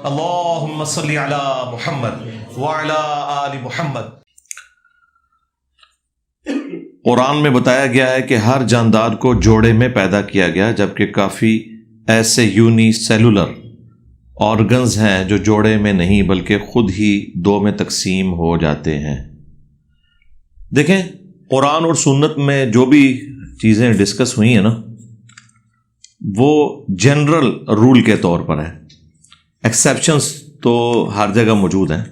اللہم صلی علی محمد وعلی آل محمد۔ قرآن میں بتایا گیا ہے کہ ہر جاندار کو جوڑے میں پیدا کیا گیا، جبکہ کافی ایسے یونی سیلولر آرگنز ہیں جو جوڑے میں نہیں بلکہ خود ہی دو میں تقسیم ہو جاتے ہیں۔ دیکھیں، قرآن اور سنت میں جو بھی چیزیں ڈسکس ہوئی ہیں نا، وہ جنرل رول کے طور پر ہیں۔ ایکسیپشنز تو ہر جگہ موجود ہیں،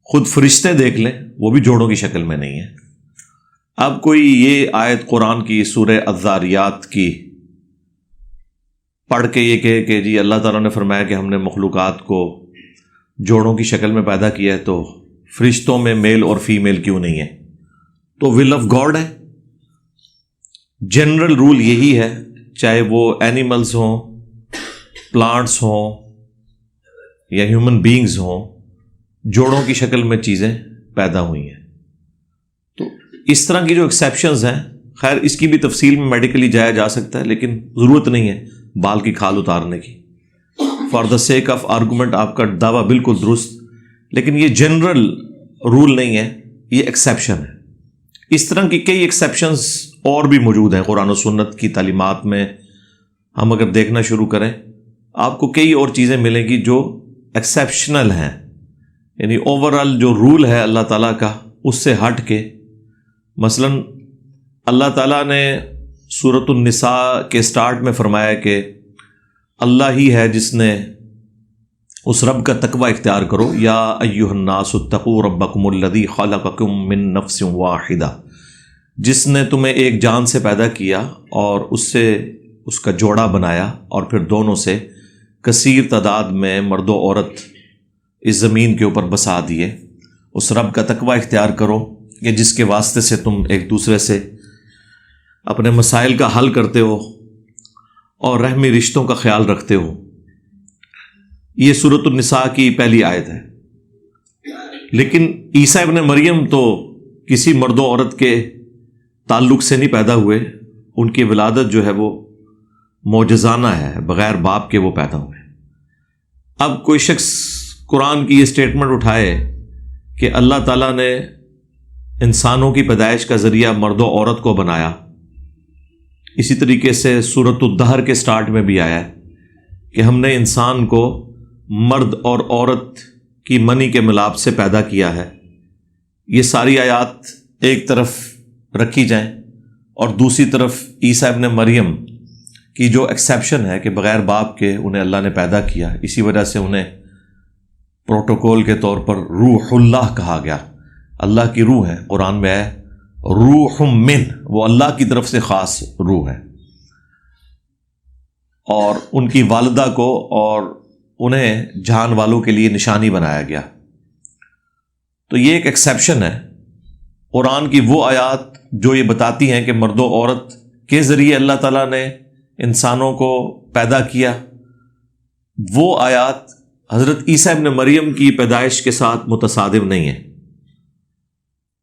خود فرشتے دیکھ لیں، وہ بھی جوڑوں کی شکل میں نہیں ہیں۔ اب کوئی یہ آیت قرآن کی سورہ الذاریات کی پڑھ کے یہ کہے کہ جی اللہ تعالیٰ نے فرمایا کہ ہم نے مخلوقات کو جوڑوں کی شکل میں پیدا کیا ہے، تو فرشتوں میں میل اور فیمیل کیوں نہیں ہے؟ تو ول آف گاڈ ہے۔ جنرل رول یہی ہے، چاہے وہ اینیملز ہوں، پلانٹس ہوں یا ہیومن بینگز ہوں، جوڑوں کی شکل میں چیزیں پیدا ہوئی ہیں۔ تو اس طرح کی جو ایکسیپشنز ہیں، خیر اس کی بھی تفصیل میں میڈیکلی جایا جا سکتا ہے، لیکن ضرورت نہیں ہے بال کی کھال اتارنے کی۔ For the sake of argument آپ کا دعویٰ بالکل درست، لیکن یہ جنرل رول نہیں ہے، یہ ایکسیپشن ہے۔ اس طرح کی کئی ایکسیپشنز اور بھی موجود ہیں قرآن و سنت کی تعلیمات میں۔ ہم اگر دیکھنا شروع کریں، آپ کو کئی اور چیزیں ملیں گی جو ایکسیپشنل ہیں، یعنی اوورآل جو رول ہے اللہ تعالیٰ کا اس سے ہٹ کے۔ مثلا اللہ تعالیٰ نے سورۃ النساء کے سٹارٹ میں فرمایا کہ اللہ ہی ہے جس نے اس رب کا تقوی اختیار کرو، یا ایھا الناس اتقوا ربکم الذی خلقکم من نفس واحدہ، جس نے تمہیں ایک جان سے پیدا کیا اور اس سے اس کا جوڑا بنایا، اور پھر دونوں سے کثیر تعداد میں مرد و عورت اس زمین کے اوپر بسا دیے۔ اس رب کا تقوی اختیار کرو کہ جس کے واسطے سے تم ایک دوسرے سے اپنے مسائل کا حل کرتے ہو اور رحمی رشتوں کا خیال رکھتے ہو۔ یہ سورۃ النساء کی پہلی آیت ہے۔ لیکن عیسیٰ ابن مریم تو کسی مرد و عورت کے تعلق سے نہیں پیدا ہوئے، ان کی ولادت جو ہے وہ معجزانہ ہے، بغیر باپ کے وہ پیدا ہوئے۔ اب کوئی شخص قرآن کی یہ سٹیٹمنٹ اٹھائے کہ اللہ تعالیٰ نے انسانوں کی پیدائش کا ذریعہ مرد و عورت کو بنایا، اسی طریقے سے سورۃ الدہر کے سٹارٹ میں بھی آیا ہے کہ ہم نے انسان کو مرد اور عورت کی منی کے ملاپ سے پیدا کیا ہے۔ یہ ساری آیات ایک طرف رکھی جائیں اور دوسری طرف عیسیٰ ابن مریم کی جو ایکسیپشن ہے کہ بغیر باپ کے انہیں اللہ نے پیدا کیا، اسی وجہ سے انہیں پروٹوکول کے طور پر روح اللہ کہا گیا۔ اللہ کی روح ہے، قرآن میں ہے روح من، وہ اللہ کی طرف سے خاص روح ہے۔ اور ان کی والدہ کو اور انہیں جہان والوں کے لیے نشانی بنایا گیا۔ تو یہ ایک ایکسیپشن ہے۔ قرآن کی وہ آیات جو یہ بتاتی ہیں کہ مرد و عورت کے ذریعے اللہ تعالیٰ نے انسانوں کو پیدا کیا، وہ آیات حضرت عیسیٰ ابن مریم کی پیدائش کے ساتھ متصادم نہیں ہیں۔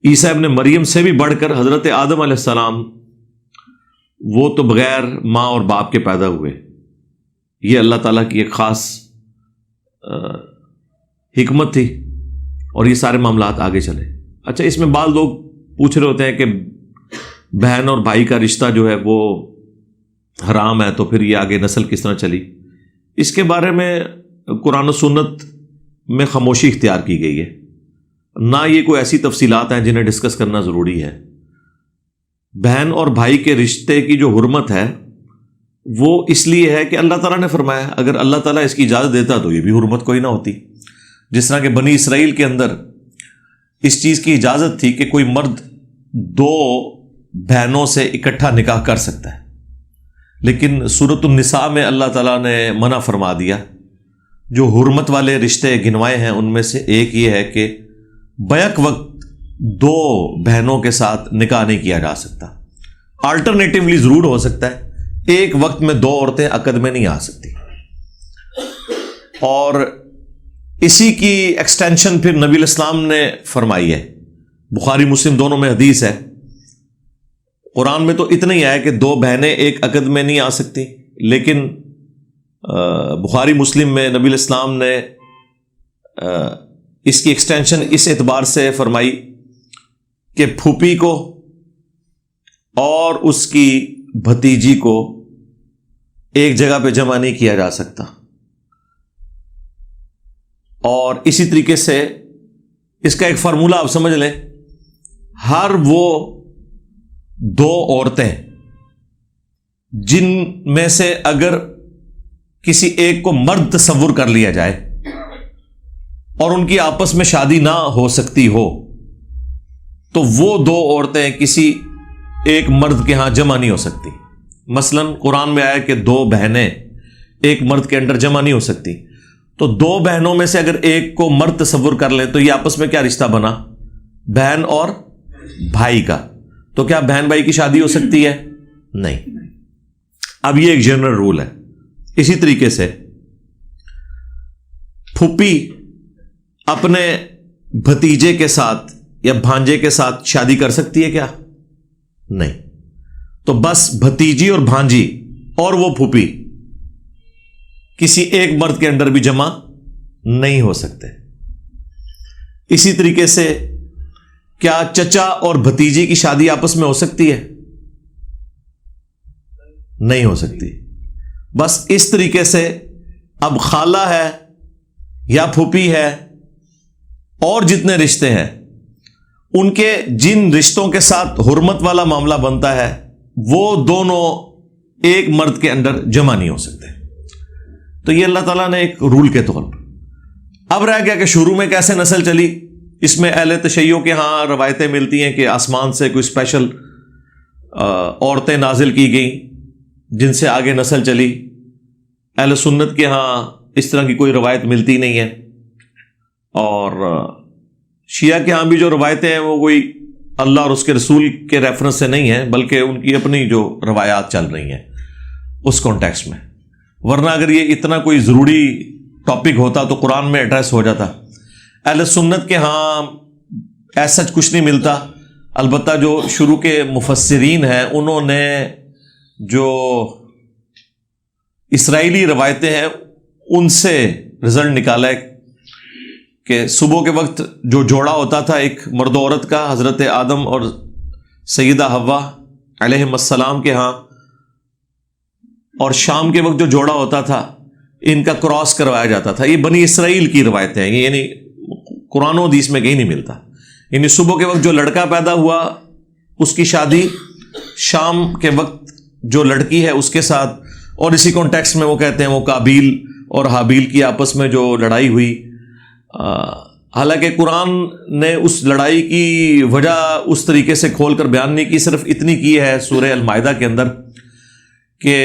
عیسیٰ ابن مریم سے بھی بڑھ کر حضرت آدم علیہ السلام، وہ تو بغیر ماں اور باپ کے پیدا ہوئے۔ یہ اللہ تعالیٰ کی ایک خاص حکمت تھی، اور یہ سارے معاملات آگے چلے۔ اچھا، اس میں بعض لوگ پوچھ رہے ہوتے ہیں کہ بہن اور بھائی کا رشتہ جو ہے وہ حرام ہے، تو پھر یہ آگے نسل کس طرح چلی؟ اس کے بارے میں قرآن و سنت میں خاموشی اختیار کی گئی ہے، نہ یہ کوئی ایسی تفصیلات ہیں جنہیں ڈسکس کرنا ضروری ہے۔ بہن اور بھائی کے رشتے کی جو حرمت ہے وہ اس لیے ہے کہ اللہ تعالیٰ نے فرمایا، اگر اللہ تعالیٰ اس کی اجازت دیتا تو یہ بھی حرمت کوئی نہ ہوتی۔ جس طرح کہ بنی اسرائیل کے اندر اس چیز کی اجازت تھی کہ کوئی مرد دو بہنوں سے اکٹھا نکاح کر سکتا ہے، لیکن سورۃ النساء میں اللہ تعالیٰ نے منع فرما دیا۔ جو حرمت والے رشتے گنوائے ہیں ان میں سے ایک یہ ہے کہ بیک وقت دو بہنوں کے ساتھ نکاح نہیں کیا جا سکتا۔ آلٹرنیٹیولی ضرور ہو سکتا ہے، ایک وقت میں دو عورتیں عقد میں نہیں آ سکتی۔ اور اسی کی ایکسٹینشن پھر نبی الاسلام نے فرمائی ہے، بخاری مسلم دونوں میں حدیث ہے۔ قرآن میں تو اتنا ہی آیا کہ دو بہنیں ایک عقد میں نہیں آ سکتی، لیکن بخاری مسلم میں نبی الاسلام نے اس کی ایکسٹینشن اس اعتبار سے فرمائی کہ پھوپھی کو اور اس کی بھتیجی کو ایک جگہ پہ جمع نہیں کیا جا سکتا، اور اسی طریقے سے اس کا ایک فارمولہ آپ سمجھ لیں، ہر وہ دو عورتیں جن میں سے اگر کسی ایک کو مرد تصور کر لیا جائے اور ان کی آپس میں شادی نہ ہو سکتی ہو، تو وہ دو عورتیں کسی ایک مرد کے ہاں جمع نہیں ہو سکتی۔ مثلا قرآن میں آیا کہ دو بہنیں ایک مرد کے اندر جمع نہیں ہو سکتی، تو دو بہنوں میں سے اگر ایک کو مرد تصور کر لیں تو یہ آپس میں کیا رشتہ بنا؟ بہن اور بھائی کا۔ تو کیا بہن بھائی کی شادی ہو سکتی ہے؟ نہیں۔ اب یہ ایک جنرل رول ہے۔ اسی طریقے سے پھوپھی اپنے بھتیجے کے ساتھ یا بھانجے کے ساتھ شادی کر سکتی ہے کیا؟ نہیں۔ تو بس بھتیجی اور بھانجی اور وہ پھوپھی کسی ایک مرد کے اندر بھی جمع نہیں ہو سکتے۔ اسی طریقے سے کیا چچا اور بھتیجی کی شادی آپس میں ہو سکتی ہے؟ نہیں ہو سکتی۔ بس اس طریقے سے اب خالہ ہے یا پھوپھی ہے اور جتنے رشتے ہیں ان کے جن رشتوں کے ساتھ حرمت والا معاملہ بنتا ہے وہ دونوں ایک مرد کے اندر جمع نہیں ہو سکتے۔ تو یہ اللہ تعالیٰ نے ایک رول کے طور پر۔ اب رہ گیا کہ شروع میں کیسے نسل چلی۔ اس میں اہل تشیع کے ہاں روایتیں ملتی ہیں کہ آسمان سے کوئی اسپیشل عورتیں نازل کی گئیں جن سے آگے نسل چلی۔ اہل سنت کے ہاں اس طرح کی کوئی روایت ملتی نہیں ہے، اور شیعہ کے ہاں بھی جو روایتیں ہیں وہ کوئی اللہ اور اس کے رسول کے ریفرنس سے نہیں ہیں، بلکہ ان کی اپنی جو روایات چل رہی ہیں اس کانٹیکسٹ میں۔ ورنہ اگر یہ اتنا کوئی ضروری ٹاپک ہوتا تو قرآن میں ایڈریس ہو جاتا۔ اہل سنت کے ہاں ایسا کچھ نہیں ملتا، البتہ جو شروع کے مفسرین ہیں انہوں نے جو اسرائیلی روایتیں ہیں ان سے رزلٹ نکالا ہے کہ صبح کے وقت جو جوڑا ہوتا تھا ایک مرد و عورت کا، حضرت آدم اور سیدہ حوا علیہم السلام کے ہاں، اور شام کے وقت جو جوڑا ہوتا تھا ان کا کراس کروایا جاتا تھا۔ یہ بنی اسرائیل کی روایتیں ہیں، یعنی قرآن و حدیث میں کہیں نہیں ملتا۔ یعنی صبح کے وقت جو لڑکا پیدا ہوا اس کی شادی شام کے وقت جو لڑکی ہے اس کے ساتھ، اور اسی کانٹیکسٹ میں وہ کہتے ہیں وہ قابیل اور حابیل کی آپس میں جو لڑائی ہوئی، حالانکہ قرآن نے اس لڑائی کی وجہ اس طریقے سے کھول کر بیان نہیں کی، صرف اتنی کی ہے سورہ المائدہ کے اندر کہ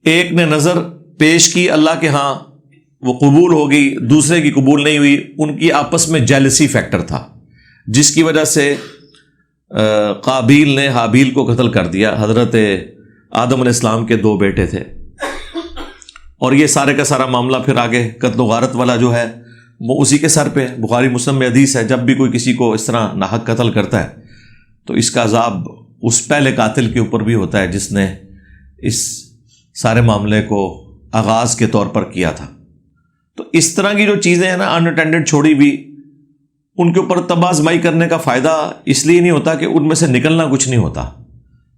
ایک نے نظر پیش کی اللہ کے ہاں، وہ قبول ہو گئی، دوسرے کی قبول نہیں ہوئی۔ ان کی آپس میں جیلسی فیکٹر تھا جس کی وجہ سے قابیل نے حابیل کو قتل کر دیا۔ حضرت آدم علیہ السلام کے دو بیٹے تھے، اور یہ سارے کا سارا معاملہ پھر آگے قتل و غارت والا جو ہے وہ اسی کے سر پہ۔ بخاری مسلم میں حدیث ہے جب بھی کوئی کسی کو اس طرح ناحق قتل کرتا ہے تو اس کا عذاب اس پہلے قاتل کے اوپر بھی ہوتا ہے جس نے اس سارے معاملے کو آغاز کے طور پر کیا تھا۔ تو اس طرح کی جو چیزیں ہیں نا ان اٹینڈڈ چھوڑی بھی، ان کے اوپر تباہ آزمائی کرنے کا فائدہ اس لیے نہیں ہوتا کہ ان میں سے نکلنا کچھ نہیں ہوتا۔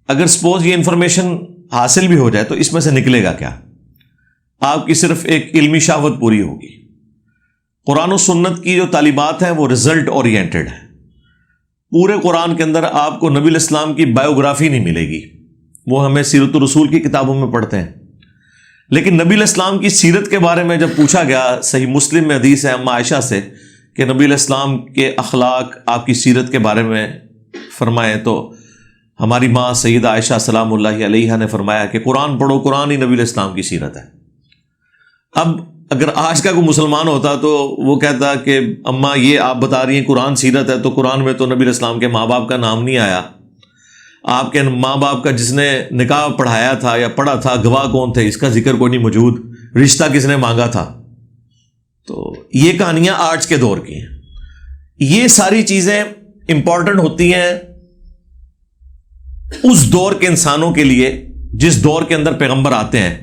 اگر سپوز یہ انفارمیشن حاصل بھی ہو جائے تو اس میں سے نکلے گا کیا؟ آپ کی صرف ایک علمی شہوت پوری ہوگی۔ قرآن و سنت کی جو تعلیمات ہیں وہ رزلٹ اورینٹڈ ہے۔ پورے قرآن کے اندر آپ کو نبی الاسلام کی بایوگرافی نہیں ملے گی، وہ ہمیں سیرت الرسول کی کتابوں میں پڑھتے ہیں، لیکن نبی الاسلام کی سیرت کے بارے میں جب پوچھا گیا، صحیح مسلم میں حدیث ہے اما عائشہ سے کہ نبی الاسلام کے اخلاق آپ کی سیرت کے بارے میں فرمائیں، تو ہماری ماں سیدہ عائشہ سلام اللہ علیہا نے فرمایا کہ قرآن پڑھو، قرآن ہی نبی الاسلام کی سیرت ہے۔ اب اگر آج کا کوئی مسلمان ہوتا تو وہ کہتا کہ اماں یہ آپ بتا رہی ہیں قرآن سیرت ہے، تو قرآن میں تو نبی الاسلام کے ماں باپ کا نام نہیں آیا، آپ کے ماں باپ کا جس نے نکاح پڑھایا تھا یا پڑھا تھا گواہ کون تھے، اس کا ذکر کوئی نہیں موجود، رشتہ کس نے مانگا تھا۔ تو یہ کہانیاں آج کے دور کی ہیں۔ یہ ساری چیزیں امپورٹنٹ ہوتی ہیں اس دور کے انسانوں کے لیے جس دور کے اندر پیغمبر آتے ہیں،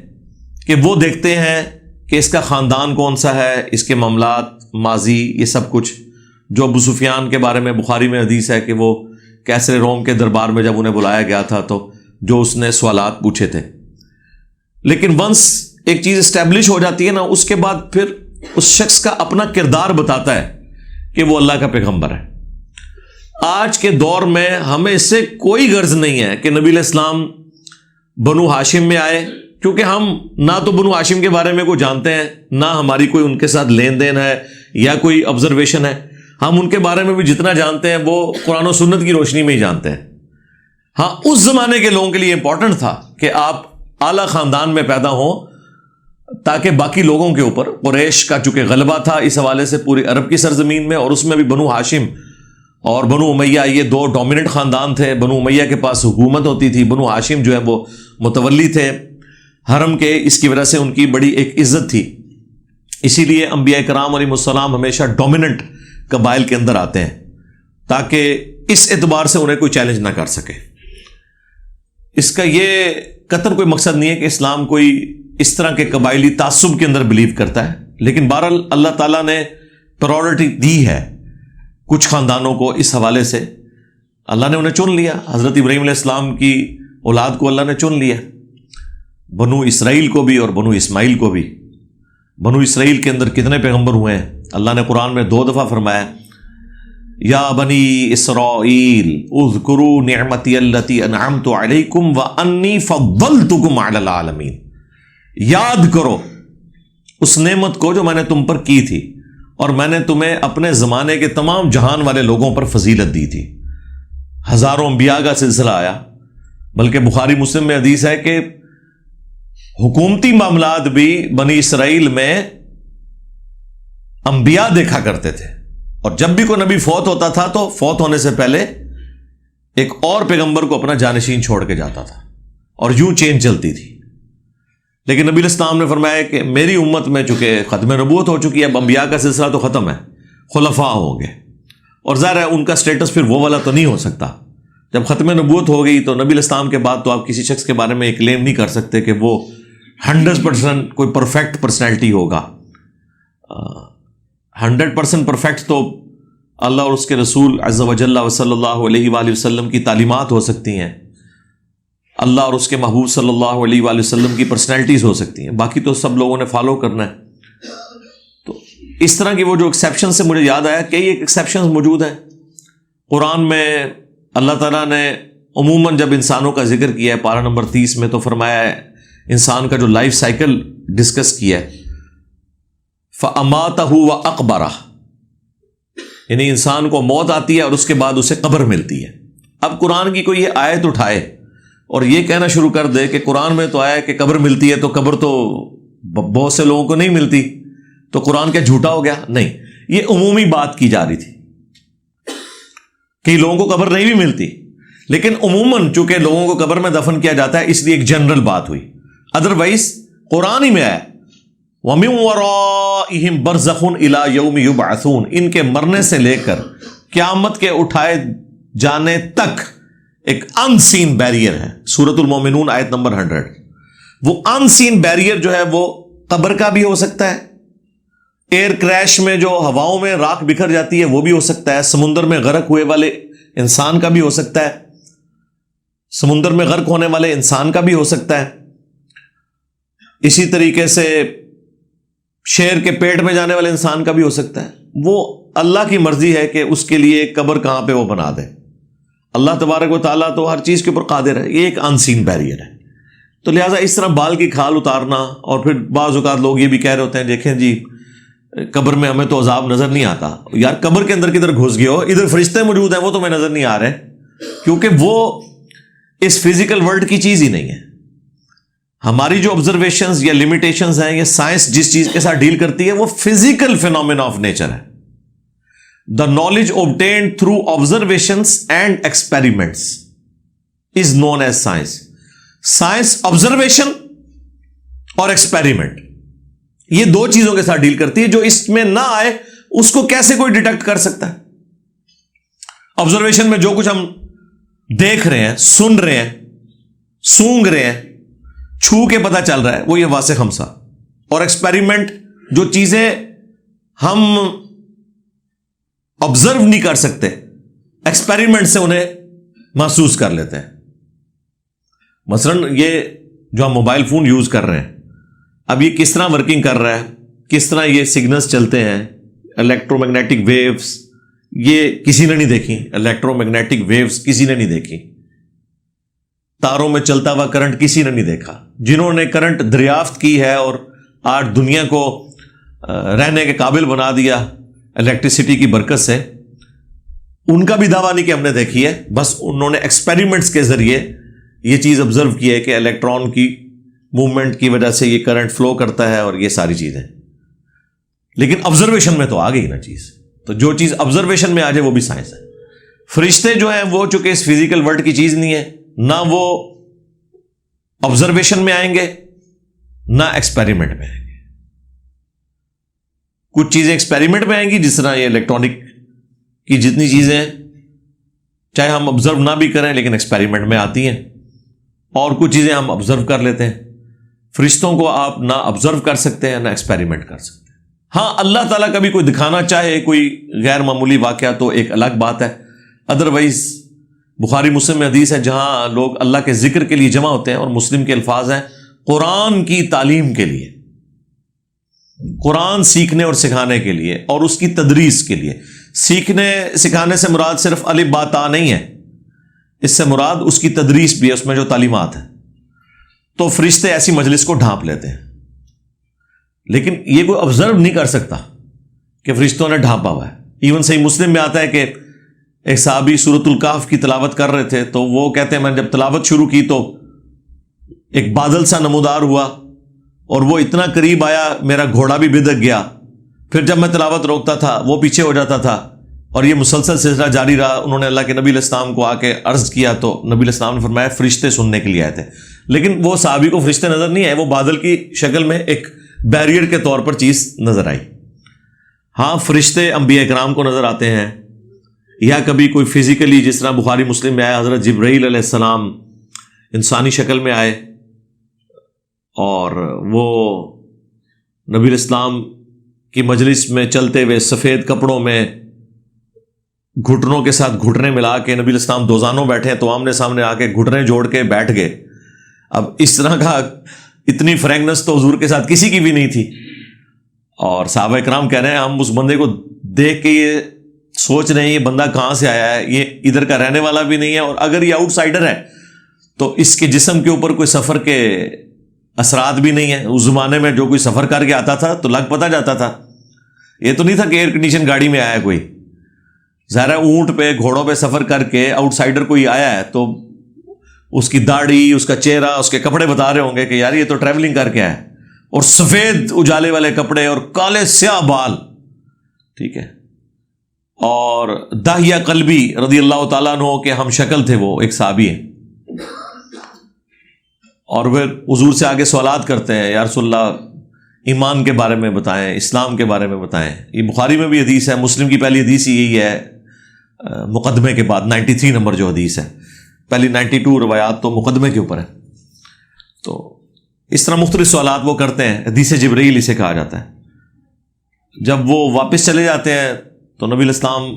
کہ وہ دیکھتے ہیں کہ اس کا خاندان کون سا ہے، اس کے معاملات، ماضی، یہ سب کچھ. جو ابو سفیان کے بارے میں بخاری میں حدیث ہے کہ وہ کیسر روم کے دربار میں جب انہیں بلایا گیا تھا تو جو اس نے سوالات پوچھے تھے. لیکن ونس ایک چیز اسٹیبلش ہو جاتی ہے نا، اس کے بعد پھر اس شخص کا اپنا کردار بتاتا ہے کہ وہ اللہ کا پیغمبر ہے. آج کے دور میں ہمیں اس سے کوئی غرض نہیں ہے کہ نبی علیہ السلام بنو ہاشم میں آئے، کیونکہ ہم نہ تو بنو ہاشم کے بارے میں کوئی جانتے ہیں، نہ ہماری کوئی ان کے ساتھ لین دین ہے یا کوئی آبزرویشن ہے. ہم ان کے بارے میں بھی جتنا جانتے ہیں وہ قرآن و سنت کی روشنی میں ہی جانتے ہیں. ہاں، اس زمانے کے لوگوں کے لیے امپورٹنٹ تھا کہ آپ اعلیٰ خاندان میں پیدا ہوں تاکہ باقی لوگوں کے اوپر، قریش کا چونکہ غلبہ تھا اس حوالے سے پوری عرب کی سرزمین میں، اور اس میں بھی بنو ہاشم اور بنو امیہ یہ دو ڈومیننٹ خاندان تھے. بنو امیہ کے پاس حکومت ہوتی تھی، بنو ہاشم جو ہے وہ متولی تھے حرم کے، اس کی وجہ سے ان کی بڑی ایک عزت تھی. اسی لیے انبیاء کرام علیہ السلام ہمیشہ ڈومیننٹ قبائل کے اندر آتے ہیں تاکہ اس اعتبار سے انہیں کوئی چیلنج نہ کر سکے. اس کا یہ قطعاً کوئی مقصد نہیں ہے کہ اسلام کوئی اس طرح کے قبائلی تعصب کے اندر بلیو کرتا ہے، لیکن بہرحال اللہ تعالیٰ نے پرائورٹی دی ہے کچھ خاندانوں کو. اس حوالے سے اللہ نے انہیں چن لیا. حضرت ابراہیم علیہ السلام کی اولاد کو اللہ نے چن لیا، بنو اسرائیل کو بھی اور بنو اسماعیل کو بھی. بنو اسرائیل کے اندر کتنے پیغمبر ہوئے ہیں؟ اللہ نے قرآن میں 2 دفعہ فرمایا، یا بنی اسرائیل اذکروا نعمتی التی انعمت علیکم وانی فضلتکم علی العالمین. یاد کرو اس نعمت کو جو میں نے تم پر کی تھی اور میں نے تمہیں اپنے زمانے کے تمام جہان والے لوگوں پر فضیلت دی تھی. ہزاروں انبیاء کا سلسلہ آیا، بلکہ بخاری مسلم میں حدیث ہے کہ حکومتی معاملات بھی بنی اسرائیل میں انبیاء دیکھا کرتے تھے، اور جب بھی کوئی نبی فوت ہوتا تھا تو فوت ہونے سے پہلے ایک اور پیغمبر کو اپنا جانشین چھوڑ کے جاتا تھا، اور یوں چین چلتی تھی. لیکن نبی علیہ السلام نے فرمایا کہ میری امت میں چونکہ ختم نبوت ہو چکی ہے، اب انبیاء کا سلسلہ تو ختم ہے، خلفاء ہوں گے، اور ظاہر ہے ان کا سٹیٹس پھر وہ والا تو نہیں ہو سکتا. جب ختم نبوت ہو گئی تو نبی علیہ السلام کے بعد تو آپ کسی شخص کے بارے میں یہ کلیم نہیں کر سکتے کہ وہ 100% کوئی پرفیکٹ پرسنالٹی ہوگا. 100% پرفیکٹ تو اللہ اور اس کے رسول عز و جل و صلی اللہ علیہ وآلہ وسلم کی تعلیمات ہو سکتی ہیں، اللہ اور اس کے محبوب صلی اللہ علیہ وآلہ وسلم کی پرسنالٹیز ہو سکتی ہیں، باقی تو سب لوگوں نے فالو کرنا ہے. تو اس طرح کی وہ جو ایکسیپشن سے مجھے یاد آیا، کئی ایک ایکسیپشنز موجود ہیں قرآن میں. اللہ تعالیٰ نے عموماً جب انسانوں کا ذکر کیا ہے پارہ نمبر 30 میں، تو فرمایا ہے انسان کا جو لائف سائیکل ڈسکس کیا ہے، فَأَمَاتَهُ وَأَقْبَرَهُ، یعنی انسان کو موت آتی ہے اور اس کے بعد اسے قبر ملتی ہے. اب قرآن کی کوئی یہ آیت اٹھائے اور یہ کہنا شروع کر دے کہ قرآن میں تو آیا کہ قبر ملتی ہے، تو قبر تو بہت سے لوگوں کو نہیں ملتی، تو قرآن کیا جھوٹا ہو گیا؟ نہیں، یہ عمومی بات کی جا رہی تھی کہ لوگوں کو قبر نہیں بھی ملتی، لیکن عموماً چونکہ لوگوں کو قبر میں دفن کیا جاتا ہے اس لیے ایک جنرل بات ہوئی. ادروائز قرآن ہی میں آیا وَمِن وَرَائِهِمْ بَرْزَخٌ إِلَى يَوْمِ يُبْعَثُونَ، ان کے مرنے سے لے کر قیامت کے اٹھائے جانے تک ایک ان سین بیریئر ہے. سورۃ المومنون آیت نمبر 100. وہ ان سین بیریئر جو ہے وہ قبر کا بھی ہو سکتا ہے، ایئر کریش میں جو ہواؤں میں راکھ بکھر جاتی ہے وہ بھی ہو سکتا ہے، سمندر میں غرق ہوئے والے انسان کا بھی ہو سکتا ہے، سمندر میں غرق ہونے والے انسان کا بھی ہو سکتا ہے. اسی طریقے سے شیر کے پیٹ میں جانے والے انسان کا بھی ہو سکتا ہے. وہ اللہ کی مرضی ہے کہ اس کے لیے قبر کہاں پہ وہ بنا دے. اللہ تبارک و تعالیٰ تو ہر چیز کے اوپر قادر ہے. یہ ایک ان سین بیریئر ہے. تو لہٰذا اس طرح بال کی کھال اتارنا، اور پھر بعض اوقات لوگ یہ بھی کہہ رہے ہوتے ہیں دیکھیں جی قبر میں ہمیں تو عذاب نظر نہیں آتا. یار قبر کے اندر کدھر گھس گئے ہو؟ ادھر فرشتے موجود ہیں، وہ تمہیں نظر نہیں آ رہے، کیونکہ وہ اس فزیکل ورلڈ کی چیز ہی نہیں ہے. ہماری جو آبزرویشنز یا لمیٹیشنز ہیں، یہ سائنس جس چیز کے ساتھ ڈیل کرتی ہے وہ فزیکل فینومینا آف نیچر ہے. The knowledge obtained through observations and experiments is known as science. Science observation اور ایکسپیریمنٹ، یہ دو چیزوں کے ساتھ ڈیل کرتی ہے. جو اس میں نہ آئے اس کو کیسے کوئی ڈیٹیکٹ کر سکتا ہے؟ آبزرویشن میں جو کچھ ہم دیکھ رہے ہیں، سن رہے ہیں، سونگ رہے ہیں، چھو کے پتہ چل رہا ہے وہ یہ حواس خمسہ، اور ایکسپیریمنٹ جو چیزیں ہم آبزرو نہیں کر سکتے ایکسپیریمنٹ سے انہیں محسوس کر لیتے ہیں. مثلا یہ جو ہم موبائل فون یوز کر رہے ہیں، اب یہ کس طرح ورکنگ کر رہا ہے، کس طرح یہ سگنلز چلتے ہیں، الیکٹرو میگنیٹک ویوز، یہ کسی نے نہیں دیکھی. الیکٹرو میگنیٹک ویوز کسی نے نہیں دیکھی. تاروں میں چلتا ہوا کرنٹ کسی نے نہیں دیکھا. جنہوں نے کرنٹ دریافت کی ہے اور آج دنیا کو رہنے کے قابل بنا دیا الیکٹریسٹی کی برکت سے، ان کا بھی دعویٰ نہیں کہ ہم نے دیکھی ہے، بس انہوں نے ایکسپیریمنٹس کے ذریعے یہ چیز آبزرو کی ہے کہ الیکٹران کی موومنٹ کی وجہ سے یہ کرنٹ فلو کرتا ہے اور یہ ساری چیزیں. لیکن آبزرویشن میں تو آ گئی نا چیز. تو جو چیز آبزرویشن میں آ جائے وہ بھی سائنس ہے. فرشتے جو ہیں وہ چونکہ اس فزیکل ورلڈ کی چیز نہیں ہے، نہ وہ آبزرویشن میں آئیں گے نہ ایکسپیریمنٹ میں آئیں گے. کچھ چیزیں ایکسپیریمنٹ میں آئیں گی، جس طرح یہ الیکٹرانک کی جتنی چیزیں ہیں چاہے ہم آبزرو نہ بھی کریں لیکن ایکسپیریمنٹ میں آتی ہیں، اور کچھ چیزیں ہم آبزرو کر لیتے ہیں. فرشتوں کو آپ نہ آبزرو کر سکتے ہیں نہ ایکسپیریمنٹ کر سکتے ہیں. ہاں اللہ تعالیٰ کبھی کوئی دکھانا چاہے کوئی غیر معمولی واقعہ تو ایک الگ بات ہے. ادروائز بخاری مسلم میں حدیث ہے جہاں لوگ اللہ کے ذکر کے لیے جمع ہوتے ہیں، اور مسلم کے الفاظ ہیں قرآن کی تعلیم کے لیے، قرآن سیکھنے اور سکھانے کے لیے اور اس کی تدریس کے لیے. سیکھنے سکھانے سے مراد صرف الف با تا نہیں ہے، اس سے مراد اس کی تدریس بھی ہے، اس میں جو تعلیمات ہیں. تو فرشتے ایسی مجلس کو ڈھانپ لیتے ہیں، لیکن یہ کوئی آبزرو نہیں کر سکتا کہ فرشتوں نے ڈھانپا ہوا ہے. ایون صحیح مسلم میں آتا ہے کہ ایک صحابی سورۃ الکہف کی تلاوت کر رہے تھے، تو وہ کہتے ہیں میں نے جب تلاوت شروع کی تو ایک بادل سا نمودار ہوا اور وہ اتنا قریب آیا میرا گھوڑا بھی بدک گیا. پھر جب میں تلاوت روکتا تھا وہ پیچھے ہو جاتا تھا، اور یہ مسلسل سلسلہ جاری رہا. انہوں نے اللہ کے نبی علیہ السلام کو آ کے عرض کیا تو نبی علیہ السلام نے فرمایا فرشتے سننے کے لیے آئے تھے. لیکن وہ صحابی کو فرشتے نظر نہیں آئے، وہ بادل کی شکل میں ایک بیریئر کے طور پر چیز نظر آئی. ہاں فرشتے انبیاء کرام کو نظر آتے ہیں، یا کبھی کوئی فزیکلی جس طرح بخاری مسلم میں آیا حضرت جبرائیل علیہ السلام انسانی شکل میں آئے اور وہ نبی علیہ السلام کی مجلس میں چلتے ہوئے سفید کپڑوں میں گھٹنوں کے ساتھ گھٹنے ملا کے نبی علیہ السلام دوزانوں بیٹھے ہیں تو آمنے سامنے آ کے گھٹنے جوڑ کے بیٹھ گئے. اب اس طرح کا اتنی فرینکنس تو حضور کے ساتھ کسی کی بھی نہیں تھی. اور صحابہ کرام کہہ رہے ہیں ہم اس بندے کو دیکھ کے یہ سوچ رہے ہیں یہ بندہ کہاں سے آیا ہے، یہ ادھر کا رہنے والا بھی نہیں ہے، اور اگر یہ آؤٹ سائڈر ہے تو اس کے جسم کے اوپر کوئی سفر کے اثرات بھی نہیں ہیں. اس زمانے میں جو کوئی سفر کر کے آتا تھا تو لگ پتہ جاتا تھا. یہ تو نہیں تھا کہ ایئر کنڈیشن گاڑی میں آیا کوئی. ظاہر ہے اونٹ پہ گھوڑوں پہ سفر کر کے آؤٹ سائڈر کوئی آیا ہے تو اس کی داڑھی، اس کا چہرہ، اس کے کپڑے بتا رہے ہوں گے کہ یار یہ تو ٹریولنگ کر کے آیا ہے. اور سفید اجالے والے کپڑے اور کالے سیاہ بال، ٹھیک ہے. اور داہیہ قلبی رضی اللہ تعالیٰ عنہ کے ہم شکل تھے، وہ ایک صحابی ہیں. اور وہ حضور سے آگے سوالات کرتے ہیں یا رسول اللہ ایمان کے بارے میں بتائیں، اسلام کے بارے میں بتائیں. یہ بخاری میں بھی حدیث ہے، مسلم کی پہلی حدیث یہی ہے مقدمے کے بعد 93 نمبر جو حدیث ہے. پہلی 92 روایات تو مقدمے کے اوپر ہے. تو اس طرح مختلف سوالات وہ کرتے ہیں، حدیث جبرائیل اسے کہا جاتا ہے. جب وہ واپس چلے جاتے ہیں تو نبی علیہ السلام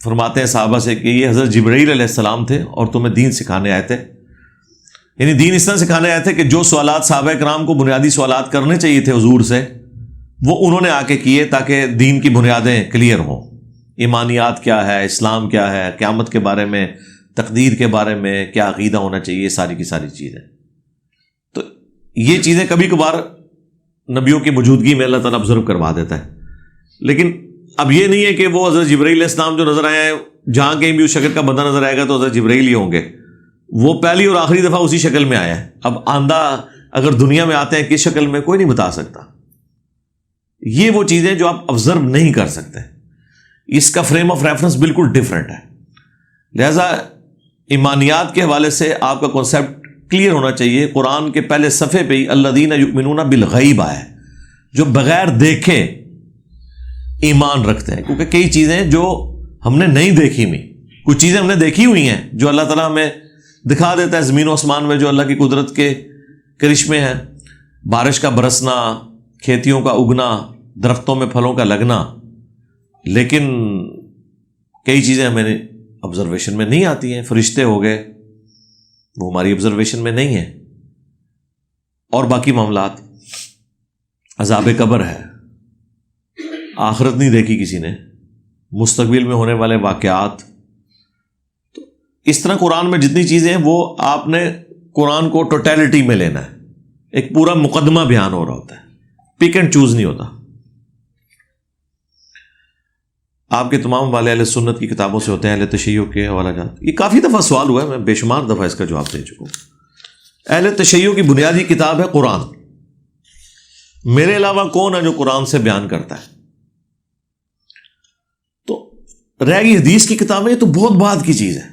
فرماتے ہیں صحابہ سے کہ یہ حضرت جبرائیل علیہ السلام تھے اور تمہیں دین سکھانے آئے تھے. یعنی دین اس طرح سکھانے آئے تھے کہ جو سوالات صحابہ کرام کو بنیادی سوالات کرنے چاہیے تھے حضور سے، وہ انہوں نے آ کے کیے تاکہ دین کی بنیادیں کلیئر ہوں. ایمانیات کیا ہے، اسلام کیا ہے، قیامت کے بارے میں، تقدیر کے بارے میں کیا عقیدہ ہونا چاہیے، ساری کی ساری چیزیں. تو یہ چیزیں کبھی کبھار نبیوں کی موجودگی میں اللہ تعالیٰ آبزرو کروا دیتا ہے. لیکن اب یہ نہیں ہے کہ وہ حضرت جبرائیل علیہ السلام جو نظر آئے ہیں، جہاں کہیں بھی اس شکل کا بندہ نظر آئے گا تو حضرت جبرائیل ہی ہوں گے. وہ پہلی اور آخری دفعہ اسی شکل میں آیا ہے. اب آندہ اگر دنیا میں آتے ہیں کس شکل میں کوئی نہیں بتا سکتا. یہ وہ چیزیں جو آپ آبزرو نہیں کر سکتے. اس کا فریم آف ریفرنس بالکل ڈفرینٹ ہے. لہذا ایمانیات کے حوالے سے آپ کا کانسیپٹ کلیئر ہونا چاہیے. قرآن کے پہلے صفحے پہ ہی الذین یؤمنون بالغیب آیا ہے، جو بغیر دیکھے ایمان رکھتے ہیں. کیونکہ کئی چیزیں جو ہم نے نہیں دیکھی ہوئی، کچھ چیزیں ہم نے دیکھی ہوئی ہیں جو اللہ تعالیٰ ہمیں دکھا دیتا ہے زمین و آسمان میں، جو اللہ کی قدرت کے کرشمے ہیں، بارش کا برسنا، کھیتیوں کا اگنا، درختوں میں پھلوں کا لگنا، لیکن کئی چیزیں ہمیں آبزرویشن میں نہیں آتی ہیں. فرشتے ہو گئے، وہ ہماری آبزرویشن میں نہیں ہیں. اور باقی معاملات، عذاب قبر ہے، آخرت نہیں دیکھی کسی نے، مستقبل میں ہونے والے واقعات. تو اس طرح قرآن میں جتنی چیزیں ہیں وہ آپ نے قرآن کو ٹوٹیلٹی میں لینا ہے. ایک پورا مقدمہ بیان ہو رہا ہوتا ہے، پک اینڈ چوز نہیں ہوتا. آپ کے تمام والے اہل سنت کی کتابوں سے ہوتے ہیں، اہل تشیع کے حوالہ جات. یہ کافی دفعہ سوال ہوا ہے، میں بے شمار دفعہ اس کا جواب دے چکا ہوں. اہل تشیع کی بنیادی کتاب ہے قرآن. میرے علاوہ کون ہے جو قرآن سے بیان کرتا ہے؟ تو رہ گئی حدیث کی کتابیں، یہ تو بہت بعد کی چیز ہے.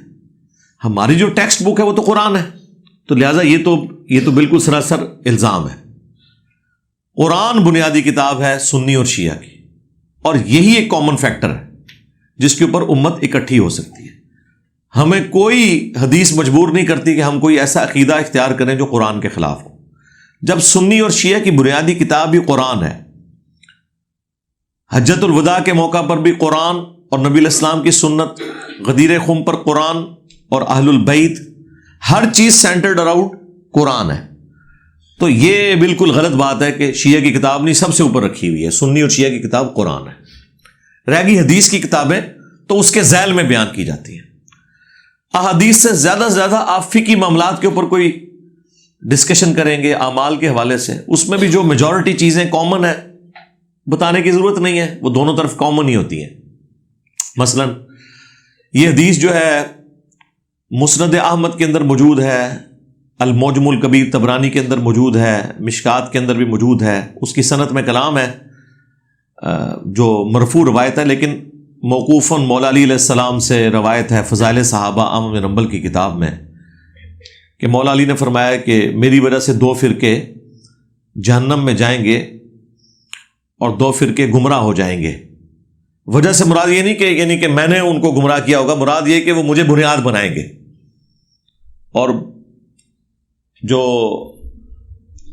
ہماری جو ٹیکسٹ بک ہے وہ تو قرآن ہے، تو لہٰذا یہ تو بالکل سراسر الزام ہے. قرآن بنیادی کتاب ہے سنی اور شیعہ کی، اور یہی ایک کامن فیکٹر ہے جس کے اوپر امت اکٹھی ہو سکتی ہے. ہمیں کوئی حدیث مجبور نہیں کرتی کہ ہم کوئی ایسا عقیدہ اختیار کریں جو قرآن کے خلاف ہو. جب سنی اور شیعہ کی بنیادی کتاب بھی قرآن ہے، حجۃ الوداع کے موقع پر بھی قرآن اور نبی علیہ السلام کی سنت، غدیر خم پر قرآن اور اہل البیت، ہر چیز سینٹرڈ اراؤنڈ قرآن ہے. تو یہ بالکل غلط بات ہے کہ شیعہ کی کتاب نہیں سب سے اوپر رکھی ہوئی ہے. سنی اور شیعہ کی کتاب قرآن ہے. رہ گئی حدیث کی کتابیں تو اس کے ذیل میں بیان کی جاتی ہیں. احادیث سے زیادہ آپ فقہی معاملات کے اوپر کوئی ڈسکشن کریں گے اعمال کے حوالے سے، اس میں بھی جو میجورٹی چیزیں کامن ہیں بتانے کی ضرورت نہیں ہے، وہ دونوں طرف کامن ہی ہوتی ہیں. مثلا یہ حدیث جو ہے مسند احمد کے اندر موجود ہے، المعجم الکبیر طبرانی کے اندر موجود ہے، مشکات کے اندر بھی موجود ہے. اس کی سند میں کلام ہے جو مرفوع روایت ہے، لیکن موقوفاً مولا علی علیہ السلام سے روایت ہے فضائل صحابہ احمد بن حنبل کی کتاب میں، کہ مولا علی نے فرمایا کہ میری وجہ سے 2 فرقے جہنم میں جائیں گے اور 2 فرقے گمراہ ہو جائیں گے. وجہ سے مراد یہ نہیں کہ یعنی کہ میں نے ان کو گمراہ کیا ہوگا، مراد یہ کہ وہ مجھے بنیاد بنائیں گے. اور جو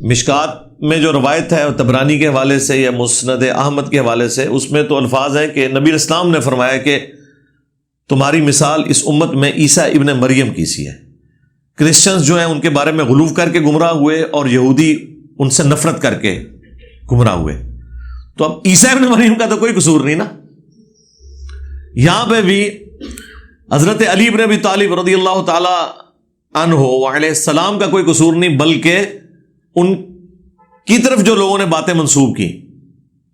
مشکات میں جو روایت ہے طبرانی کے حوالے سے یا مسند احمد کے حوالے سے، اس میں تو الفاظ ہیں کہ نبی اسلام نے فرمایا کہ تمہاری مثال اس امت میں عیسیٰ ابن مریم کی سی ہے. کرسچنز جو ہیں ان کے بارے میں غلو کر کے گمراہ ہوئے اور یہودی ان سے نفرت کر کے گمراہ ہوئے. تو اب عیسیٰ ابن مریم کا تو کوئی قصور نہیں نا. یہاں پہ بھی حضرت علی بن ابی طالب رضی اللہ تعالی عنہ علیہ السلام کا کوئی قصور نہیں، بلکہ ان کی طرف جو لوگوں نے باتیں منسوب کی.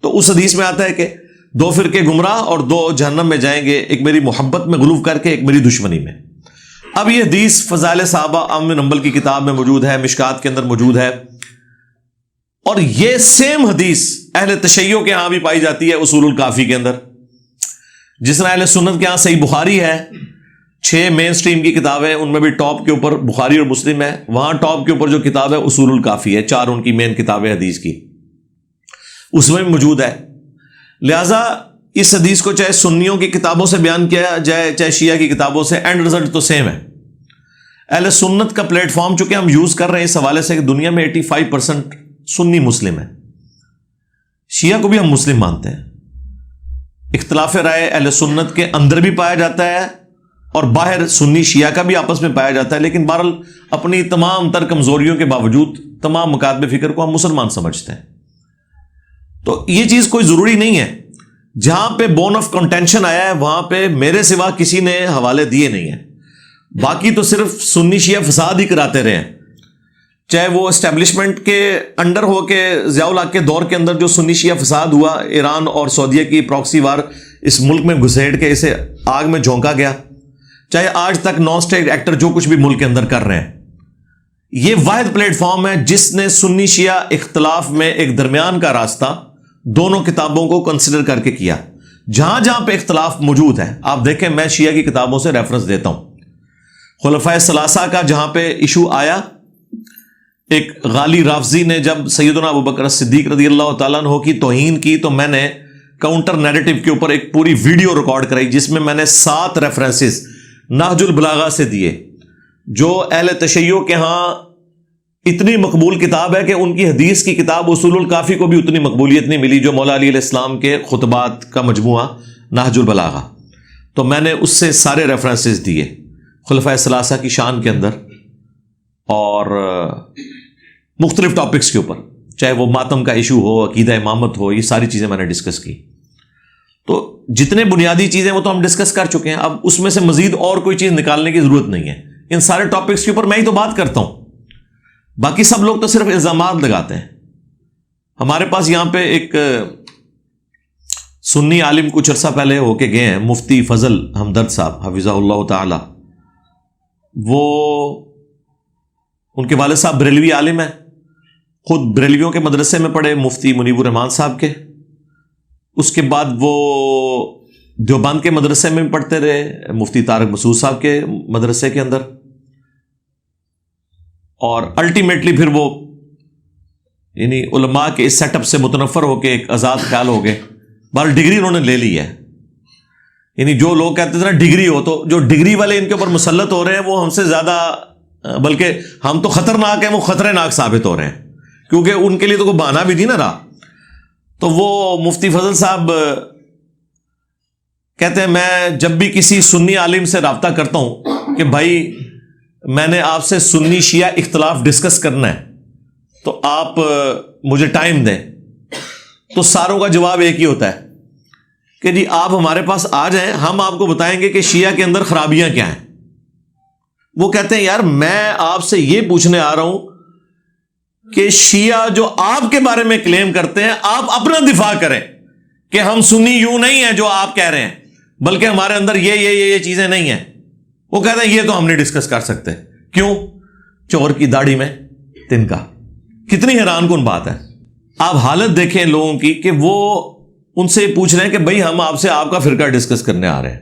تو اس حدیث میں آتا ہے کہ 2 فرقے گمراہ اور 2 جہنم میں جائیں گے، ایک میری محبت میں غلو کر کے، ایک میری دشمنی میں. اب یہ حدیث فضائل صحابہ احمد بن حنبل کی کتاب میں موجود ہے، مشکات کے اندر موجود ہے. اور یہ سیم حدیث اہل تشیع کے ہاں بھی پائی جاتی ہے اصول الکافی کے اندر. جس طرح اہل سنت کے ہاں صحیح بخاری ہے، 6 مین سٹریم کی کتابیں، ان میں بھی ٹاپ کے اوپر بخاری اور مسلم ہے. وہاں ٹاپ کے اوپر جو کتاب ہے اصول الکافی ہے، 4 ان کی مین کتابیں حدیث کی، اس میں بھی موجود ہے. لہذا اس حدیث کو چاہے سنیوں کی کتابوں سے بیان کیا جائے چاہے شیعہ کی کتابوں سے، اینڈ رزلٹ تو سیم ہے. اہل سنت کا پلیٹ فارم چونکہ ہم یوز کر رہے ہیں اس حوالے سے کہ دنیا میں 85% سنی مسلم ہے. شیعہ کو بھی ہم مسلم مانتے ہیں. اختلاف رائے اہل سنت کے اندر بھی پایا جاتا ہے اور باہر سنی شیعہ کا بھی آپس میں پایا جاتا ہے، لیکن بہرحال اپنی تمام تر کمزوریوں کے باوجود تمام مکاتب فکر کو ہم مسلمان سمجھتے ہیں. تو یہ چیز کوئی ضروری نہیں ہے. جہاں پہ بون آف کنٹینشن آیا ہے وہاں پہ میرے سوا کسی نے حوالے دیے نہیں ہیں. باقی تو صرف سنی شیعہ فساد ہی کراتے رہے ہیں، چاہے وہ اسٹیبلشمنٹ کے انڈر ہو کے ضیاء الحق کے دور کے اندر جو سنی شیعہ فساد ہوا، ایران اور سعودیہ کی پراکسی وار اس ملک میں گھسیٹ کے اسے آگ میں جھونکا گیا، چاہے آج تک نان اسٹیٹ ایکٹر جو کچھ بھی ملک کے اندر کر رہے ہیں. یہ واحد پلیٹ فارم ہے جس نے سنی شیعہ اختلاف میں ایک درمیان کا راستہ دونوں کتابوں کو کنسیڈر کر کے کیا. جہاں جہاں پہ اختلاف موجود ہے آپ دیکھیں، میں شیعہ کی کتابوں سے ریفرنس دیتا ہوں. خلفائے ثلاثہ کا جہاں پہ ایشو آیا، ایک غالی رافضی نے جب سیدنا ابوبکر صدیق رضی اللہ تعالیٰ عنہ کی توہین کی تو میں نے کاؤنٹر نیریٹو کے اوپر ایک پوری ویڈیو ریکارڈ کرائی جس میں میں نے 7 ریفرنسز نہج البلاغہ سے دیے جو اہل تشیع کے ہاں اتنی مقبول کتاب ہے کہ ان کی حدیث کی کتاب اصول الکافی کو بھی اتنی مقبولیت نہیں ملی جو مولا علی علیہ السلام کے خطبات کا مجموعہ نہج البلاغہ. تو میں نے اس سے سارے ریفرنسز دیے خلفائے ثلاثہ کی شان کے اندر اور مختلف ٹاپکس کے اوپر، چاہے وہ ماتم کا ایشو ہو، عقیدہ امامت ہو، یہ ساری چیزیں میں نے ڈسکس کی. تو جتنے بنیادی چیزیں وہ تو ہم ڈسکس کر چکے ہیں، اب اس میں سے مزید اور کوئی چیز نکالنے کی ضرورت نہیں ہے. ان سارے ٹاپکس کے اوپر میں ہی تو بات کرتا ہوں، باقی سب لوگ تو صرف الزامات لگاتے ہیں. ہمارے پاس یہاں پہ ایک سنی عالم کچھ عرصہ پہلے ہو کے گئے ہیں، مفتی فضل ہمدرد صاحب حفظہ اللہ تعالی. وہ ان کے والد صاحب بریلوی عالم ہیں، خود بریلویوں کے مدرسے میں پڑھے مفتی منیب الرحمان صاحب کے. اس کے بعد وہ دیوبند کے مدرسے میں بھی پڑھتے رہے، مفتی طارق مسعود صاحب کے مدرسے کے اندر، اور الٹیمیٹلی پھر وہ یعنی علماء کے اس سیٹ اپ سے متنفر ہو کے ایک آزاد خیال ہو گئے. بہرحال ڈگری انہوں نے لے لی ہے. یعنی جو لوگ کہتے تھے نا ڈگری ہو، تو جو ڈگری والے ان کے اوپر مسلط ہو رہے ہیں وہ ہم سے زیادہ، بلکہ ہم تو خطرناک ہیں، وہ خطرے ناک ثابت ہو رہے ہیں، کیونکہ ان کے لیے تو کوئی بہانہ بھی نہیں نہ رہا. تو وہ مفتی فضل صاحب کہتے ہیں میں جب بھی کسی سنی عالم سے رابطہ کرتا ہوں کہ بھائی میں نے آپ سے سنی شیعہ اختلاف ڈسکس کرنا ہے تو آپ مجھے ٹائم دیں، تو ساروں کا جواب ایک ہی ہوتا ہے کہ جی آپ ہمارے پاس آ جائیں، ہم آپ کو بتائیں گے کہ شیعہ کے اندر خرابیاں کیا ہیں. وہ کہتے ہیں یار میں آپ سے یہ پوچھنے آ رہا ہوں کہ شیعہ جو آپ کے بارے میں کلیم کرتے ہیں، آپ اپنا دفاع کریں کہ ہم سنی یوں نہیں ہیں جو آپ کہہ رہے ہیں، بلکہ ہمارے اندر یہ چیزیں نہیں ہیں. وہ کہتے ہیں یہ تو ہم نہیں ڈسکس کر سکتے. کیوں؟ چور کی داڑھی میں تنکا. کتنی حیران کن بات ہے. آپ حالت دیکھیں لوگوں کی کہ وہ ان سے پوچھ رہے ہیں کہ بھئی ہم آپ سے آپ کا فرقہ ڈسکس کرنے آ رہے ہیں.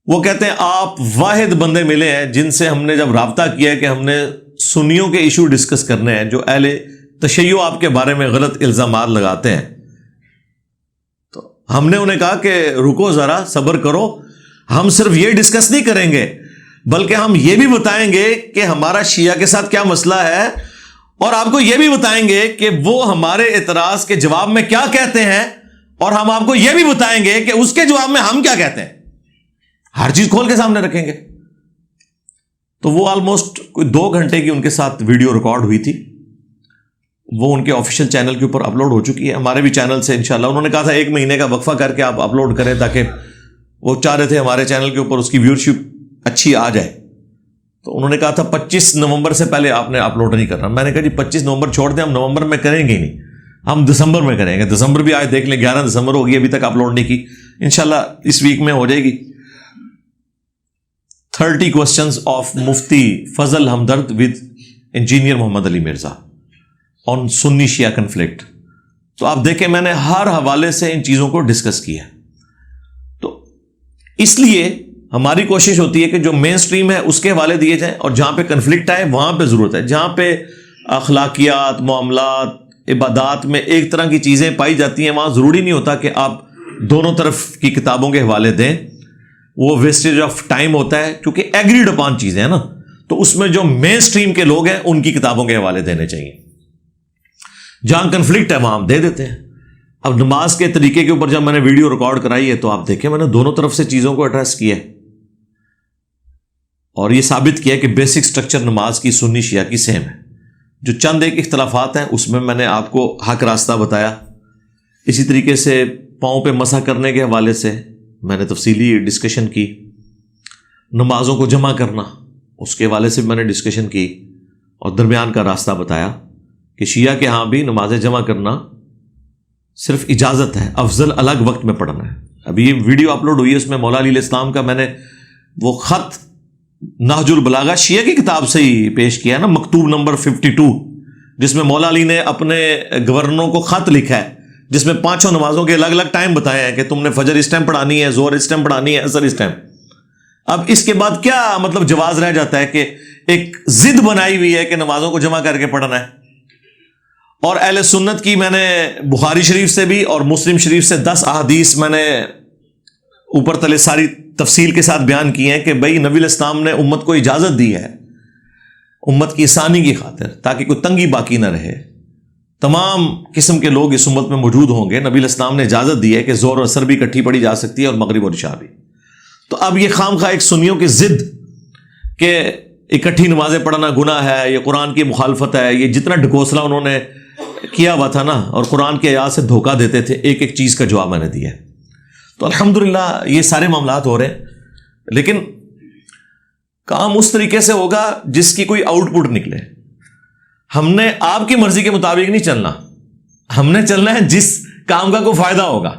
وہ کہتے ہیں آپ واحد بندے ملے ہیں جن سے ہم نے جب رابطہ کیا کہ ہم نے سنیوں کے ایشو ڈسکس کرنے ہیں، جو اہل تشیع آپ کے بارے میں غلط الزامات لگاتے ہیں. تو ہم نے انہیں کہا کہ رکو ذرا، صبر کرو، ہم صرف یہ ڈسکس نہیں کریں گے بلکہ ہم یہ بھی بتائیں گے کہ ہمارا شیعہ کے ساتھ کیا مسئلہ ہے، اور آپ کو یہ بھی بتائیں گے کہ وہ ہمارے اعتراض کے جواب میں کیا کہتے ہیں، اور ہم آپ کو یہ بھی بتائیں گے کہ اس کے جواب میں ہم کیا کہتے ہیں. ہر چیز کھول کے سامنے رکھیں گے. تو وہ آلموسٹ کوئی 2 گھنٹے کی ان کے ساتھ ویڈیو ریکارڈ ہوئی تھی. وہ ان کے آفیشیل چینل کے اوپر اپلوڈ ہو چکی ہے، ہمارے بھی چینل سے انشاءاللہ. انہوں نے کہا تھا 1 مہینے کا وقفہ کر کے آپ اپلوڈ کریں، تاکہ وہ چاہ رہے تھے ہمارے چینل کے اوپر اس کی ویورشپ اچھی آ جائے. تو انہوں نے کہا تھا 25 نومبر سے پہلے آپ نے اپلوڈ نہیں کرنا. میں نے کہا جی 25 نومبر چھوڑ دیں، ہم نومبر میں کریں گے ہی نہیں، ہم دسمبر میں کریں گے. دسمبر بھی آج دیکھ لیں، 11 دسمبر ہوگی، ابھی تک اپلوڈ نہیں کی. انشاءاللہ اس ویک میں ہو جائے گی. 30 questions of مفتی Fazal Hamdard with engineer Muhammad Ali Mirza on Sunni Shia conflict. تو آپ دیکھیں میں نے ہر حوالے سے ان چیزوں کو ڈسکس کیا. تو اس لیے ہماری کوشش ہوتی ہے کہ جو مین سٹریم ہے اس کے حوالے دیے جائیں، اور جہاں پہ کنفلکٹ آئے وہاں پہ ضرورت ہے. جہاں پہ اخلاقیات، معاملات، عبادات میں ایک طرح کی چیزیں پائی جاتی ہیں، وہاں ضروری نہیں ہوتا کہ آپ دونوں طرف کی کتابوں کے حوالے دیں. وہ ویسٹیج آف ٹائم ہوتا ہے، کیونکہ ایگریڈ اپان چیزیں ہیں نا. تو اس میں جو مین سٹریم کے لوگ ہیں ان کی کتابوں کے حوالے دینے چاہیے. جہاں کنفلکٹ ہے وہاں ہم دے دیتے ہیں. اب نماز کے طریقے کے اوپر جب میں نے ویڈیو ریکارڈ کرائی ہے تو آپ دیکھیں میں نے دونوں طرف سے چیزوں کو ایڈریس کیا ہے، اور یہ ثابت کیا کہ بیسک سٹرکچر نماز کی سنی شیعہ کی سیم ہے. جو چند ایک اختلافات ہیں اس میں نے آپ کو حق راستہ بتایا. اسی طریقے سے پاؤں پہ مسح کرنے کے حوالے سے میں نے تفصیلی ڈسکشن کی. نمازوں کو جمع کرنا اس کے حوالے سے میں نے ڈسکشن کی، اور درمیان کا راستہ بتایا کہ شیعہ کے ہاں بھی نمازیں جمع کرنا صرف اجازت ہے، افضل الگ وقت میں پڑھنا ہے. ابھی یہ ویڈیو اپلوڈ ہوئی ہے، اس میں مولا علی علیہ السلام کا میں نے وہ خط نہج البلاغہ شیعہ کی کتاب سے ہی پیش کیا نا، مکتوب نمبر 52، جس میں مولا علی نے اپنے گورنروں کو خط لکھا ہے، جس میں 5 نمازوں کے الگ الگ ٹائم بتائے ہیں کہ تم نے فجر اس ٹائم پڑھانی ہے، ظہر اس ٹائم پڑھانی ہے، عصر اس ٹائم. اب اس کے بعد کیا مطلب جواز رہ جاتا ہے کہ ایک ضد بنائی ہوئی ہے کہ نمازوں کو جمع کر کے پڑھنا ہے. اور اہل سنت کی میں نے بخاری شریف سے بھی اور مسلم شریف سے 10 احادیث میں نے اوپر تلے ساری تفصیل کے ساتھ بیان کی ہیں کہ بھئی نبی علیہ السلام نے امت کو اجازت دی ہے امت کی آسانی کی خاطر، تاکہ کوئی تنگی باقی نہ رہے، تمام قسم کے لوگ اس امت میں موجود ہوں گے۔ نبی علیہ السلام نے اجازت دی ہے کہ زور اور اثر بھی اکٹھی پڑھی جا سکتی ہے اور مغرب اور عشاء بھی۔ تو اب یہ خام خواہ ایک سنیوں کی ضد کہ اکٹھی نمازیں پڑھنا گناہ ہے، یہ قرآن کی مخالفت ہے، یہ جتنا ڈھکوسلا انہوں نے کیا ہوا تھا نا، اور قرآن کی آیات سے دھوکہ دیتے تھے، ایک ایک چیز کا جواب میں نے دیا ہے۔ تو الحمدللہ یہ سارے معاملات ہو رہے ہیں، لیکن کام اس طریقے سے ہوگا جس کی کوئی آؤٹ پٹ نکلے۔ ہم نے آپ کی مرضی کے مطابق نہیں چلنا، ہم نے چلنا ہے جس کام کا کوئی فائدہ ہوگا۔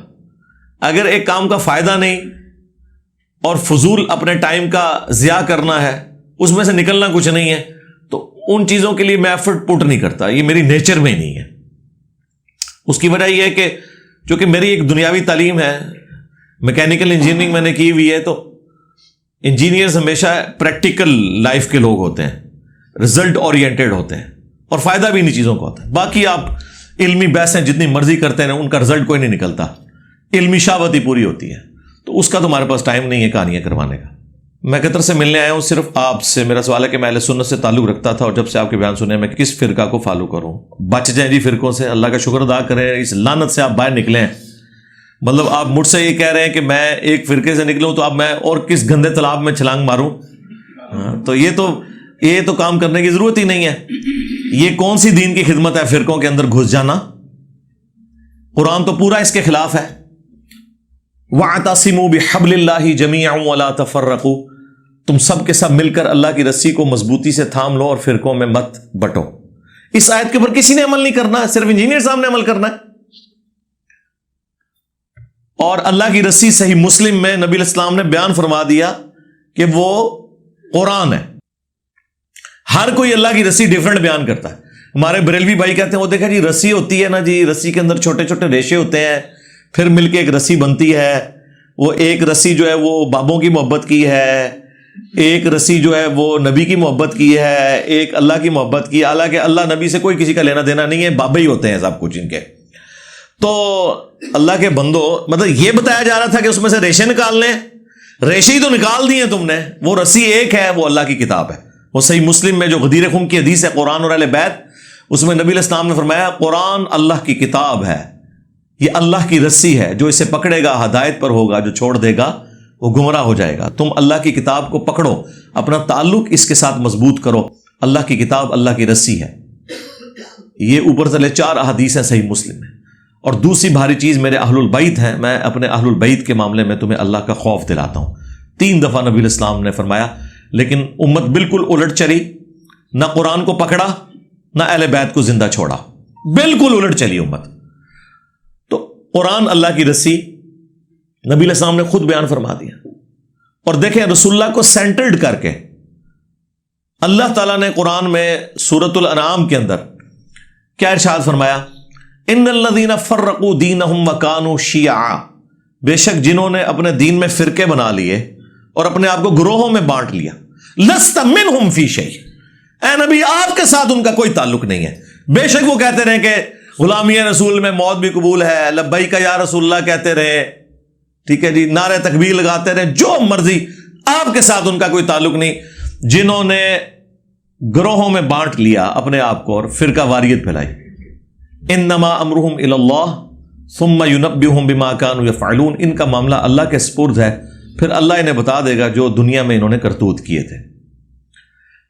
اگر ایک کام کا فائدہ نہیں اور فضول اپنے ٹائم کا ضیاع کرنا ہے، اس میں سے نکلنا کچھ نہیں ہے، تو ان چیزوں کے لیے میں ایفرٹ پٹ نہیں کرتا، یہ میری نیچر میں ہی نہیں ہے۔ اس کی وجہ یہ ہے کہ چونکہ میری ایک دنیاوی تعلیم ہے، میکینیکل انجینئرنگ میں نے کی ہوئی ہے، تو انجینئرز ہمیشہ پریکٹیکل لائف کے لوگ ہوتے ہیں، رزلٹ اورینٹڈ ہوتے ہیں، اور فائدہ بھی انہیں چیزوں کا ہوتا ہے۔ باقی آپ علمی بحثیں جتنی مرضی کرتے ہیں ان کا رزلٹ کوئی نہیں نکلتا، علمی شاوت ہی پوری ہوتی ہے، تو اس کا تمہارے پاس ٹائم نہیں ہے کہانیاں کروانے کا۔ میں قطر سے ملنے آیا ہوں صرف آپ سے، میرا سوال ہے کہ میں اہل سنت سے تعلق رکھتا تھا، اور جب سے آپ کے بیان سنے میں کس فرقہ کو فالو کروں؟ بچ جائیں جی فرقوں سے، اللہ کا شکر ادا کریں، اس لعنت سے آپ باہر نکلیں۔ مطلب آپ مجھ سے یہ کہہ رہے ہیں کہ میں ایک فرقے سے نکلوں تو اب میں اور کس گندے تالاب میں چھلانگ ماروں؟ تو یہ تو کام کرنے کی ضرورت ہی نہیں ہے۔ یہ کون سی دین کی خدمت ہے فرقوں کے اندر گھس جانا؟ قرآن تو پورا اس کے خلاف ہے۔ وَاعْتَصِمُوا بِحَبْلِ اللَّهِ جَمِيعًا وَلَا تَفَرَّقُوا، تم سب کے سب مل کر اللہ کی رسی کو مضبوطی سے تھام لو اور فرقوں میں مت بٹو۔ اس آیت کے اوپر کسی نے عمل نہیں کرنا، صرف انجینئر صاحب نے عمل کرنا ہے۔ اور اللہ کی رسی صحیح مسلم میں نبی علیہ السلام نے بیان فرما دیا کہ وہ قرآن ہے۔ ہر کوئی اللہ کی رسی ڈیفرنٹ بیان کرتا ہے۔ ہمارے بریلوی بھائی کہتے ہیں وہ دیکھا جی رسی ہوتی ہے نا جی، رسی کے اندر چھوٹے چھوٹے ریشے ہوتے ہیں، پھر مل کے ایک رسی بنتی ہے، وہ ایک رسی جو ہے وہ بابوں کی محبت کی ہے، ایک رسی جو ہے وہ نبی کی محبت کی ہے، ایک اللہ کی محبت کی، حالانکہ اللہ نبی سے کوئی کسی کا لینا دینا نہیں ہے، بابے ہی ہوتے ہیں سب کچھ ان کے۔ تو اللہ کے بندو، مطلب یہ بتایا جا رہا تھا کہ اس میں سے ریشے نکال لیں، ریشے ہی تو نکال دیے تم نے، وہ رسی ایک ہے، وہ اللہ کی کتاب ہے۔ وہ صحیح مسلم میں جو غدیر خم کی حدیث ہے قرآن اور اہل بیت، اس میں نبی علیہ السلام نے فرمایا قرآن اللہ کی کتاب ہے، یہ اللہ کی رسی ہے، جو اسے پکڑے گا ہدایت پر ہوگا، جو چھوڑ دے گا وہ گمراہ ہو جائے گا۔ تم اللہ کی کتاب کو پکڑو، اپنا تعلق اس کے ساتھ مضبوط کرو، اللہ کی کتاب اللہ کی رسی ہے۔ یہ اوپر سے 4 احادیث ہیں صحیح مسلم میں۔ اور دوسری بھاری چیز میرے اہل البیت ہیں، میں اپنے اہل البیت کے معاملے میں تمہیں اللہ کا خوف دلاتا ہوں۔ 3 دفعہ نبی علیہ السلام نے فرمایا، لیکن امت بالکل الٹ چلی، نہ قرآن کو پکڑا نہ اہل بیت کو زندہ چھوڑا، بالکل الٹ چلی امت۔ تو قرآن اللہ کی رسی نبی علیہ السلام نے خود بیان فرما دیا۔ اور دیکھیں رسول اللہ کو سینٹرڈ کر کے اللہ تعالیٰ نے قرآن میں سورۃ الانعام کے اندر کیا ارشاد فرمایا؟ ان الذین فرقوا دینہم وکانوا شیعا، بے شک جنہوں نے اپنے دین میں فرقے بنا لیے اور اپنے آپ کو گروہوں میں بانٹ لیا، لست منہم فی شیء، اے نبی آپ کے ساتھ ان کا کوئی تعلق نہیں ہے۔ بے شک وہ کہتے رہے کہ غلامی رسول میں موت بھی قبول ہے، لبیک یا رسول اللہ کہتے رہے، ٹھیک ہے جی، نعرہ تکبیر لگاتے رہے، جو مرضی، آپ کے ساتھ ان کا کوئی تعلق نہیں۔ جنہوں نے گروہوں میں بانٹ لیا اپنے آپ کو اور فرقہ واریت پھیلائی، انما امرهم الی اللہ ثم ینبئہم بما کانوا یفعلون، ان کا معاملہ اللہ کے سپرد ہے، پھر اللہ انہیں بتا دے گا جو دنیا میں انہوں نے کرتوت کیے تھے۔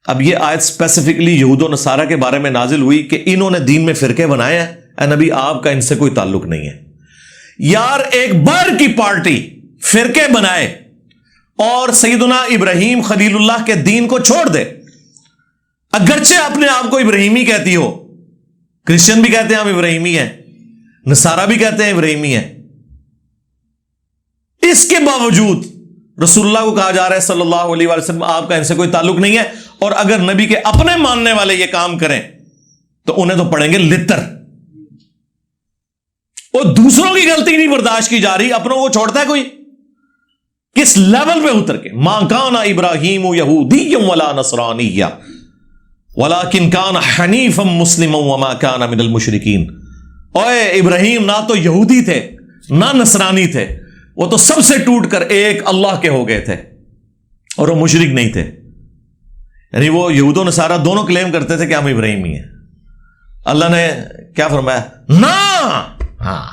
اب یہ آیت اسپیسیفکلی یہود و نصارہ کے بارے میں نازل ہوئی کہ انہوں نے دین میں فرقے بنائے ہیں، اے نبی آپ کا ان سے کوئی تعلق نہیں ہے۔ یار ایک بار کی پارٹی فرقے بنائے اور سیدنا ابراہیم خلیل اللہ کے دین کو چھوڑ دے، اگرچہ اپنے آپ کو ابراہیمی کہتی ہو، کرسچن بھی کہتے ہیں ہم ابراہیمی ہیں، نصارہ بھی کہتے ہیں ابراہیمی ہیں، اس کے باوجود رسول اللہ کو کہا جا رہا ہے صلی اللہ علیہ وسلم آپ کا ان سے کوئی تعلق نہیں ہے، اور اگر نبی کے اپنے ماننے والے یہ کام کریں تو انہیں تو پڑیں گے لتر۔ وہ دوسروں کی غلطی نہیں برداشت کی جا رہی، اپنوں کو چھوڑتا ہے کوئی؟ کس لیول پہ اتر کے؟ ما کان ابراہیم یہودی ولا نصرانی ولکن کان حنیفا مسلما وما کان من المشرکین۔ اوے ابراہیم نہ تو یہودی تھے نہ نصرانی تھے، وہ تو سب سے ٹوٹ کر ایک اللہ کے ہو گئے تھے، اور وہ مشرک نہیں تھے۔ یعنی وہ یہود و نصارہ دونوں کلیم کرتے تھے کہ ہم ابراہیمی ہیں. اللہ نے کیا فرمایا؟ نا. ہاں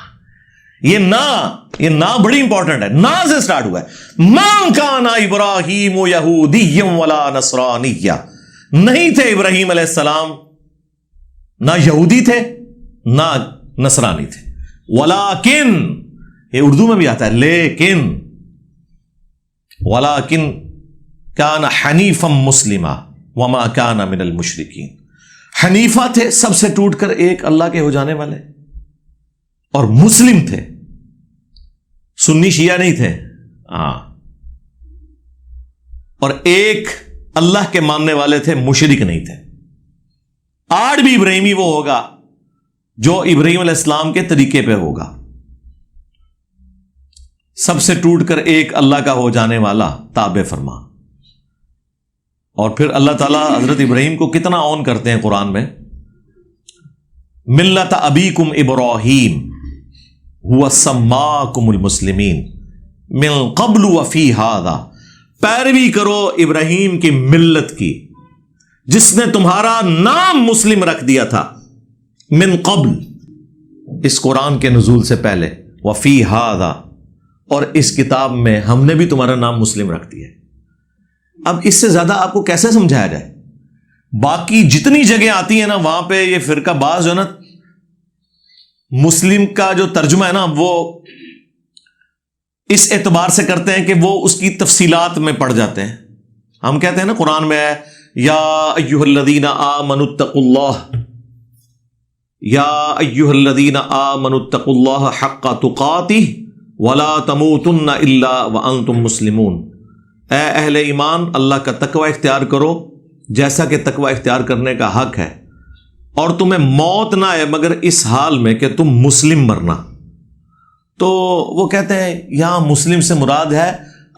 یہ نا بڑی امپورٹنٹ ہے. نا سے سٹارٹ ہوا ہے. ما کان ابراہیم یہودیا ولا نصرانیا. نہیں تھے ابراہیم علیہ السلام نہ یہودی تھے نہ نصرانی تھے. ولیکن، یہ اردو میں بھی آتا ہے لیکن، ولیکن کان حنیفا مسلما وما کان من المشرکین. حنیفہ تھے، سب سے ٹوٹ کر ایک اللہ کے ہو جانے والے، اور مسلم تھے، سنی شیعہ نہیں تھے. ہاں، اور ایک اللہ کے ماننے والے تھے، مشرک نہیں تھے. آج بھی ابراہیمی وہ ہوگا جو ابراہیم علیہ السلام کے طریقے پہ ہوگا، سب سے ٹوٹ کر ایک اللہ کا ہو جانے والا تابع فرما. اور پھر اللہ تعالیٰ حضرت ابراہیم کو کتنا آن کرتے ہیں قرآن میں. ملت ابیکم ابراہیم هو سماکم المسلمین من قبل وفی ھذا. پیروی کرو ابراہیم کی ملت کی جس نے تمہارا نام مسلم رکھ دیا تھا. من قبل، اس قرآن کے نزول سے پہلے، وفی ھذا، اور اس کتاب میں ہم نے بھی تمہارا نام مسلم رکھ دیا. اب اس سے زیادہ آپ کو کیسے سمجھایا جائے؟ باقی جتنی جگہ آتی ہیں نا وہاں پہ یہ فرقہ باز جو نا مسلم کا جو ترجمہ ہے نا وہ اس اعتبار سے کرتے ہیں کہ وہ اس کی تفصیلات میں پڑ جاتے ہیں. ہم کہتے ہیں نا قرآن میں ہے یا ایھا الذین آمنوا اتقوا اللہ، یا ایھا الذین آمنوا اتقوا اللہ حق تقاتہ ولا تموتن الا وانتم مسلمون. اے اہل ایمان، اللہ کا تقوی اختیار کرو جیسا کہ تقوی اختیار کرنے کا حق ہے، اور تمہیں موت نہ آئے مگر اس حال میں کہ تم مسلم مرنا. تو وہ کہتے ہیں یہاں مسلم سے مراد ہے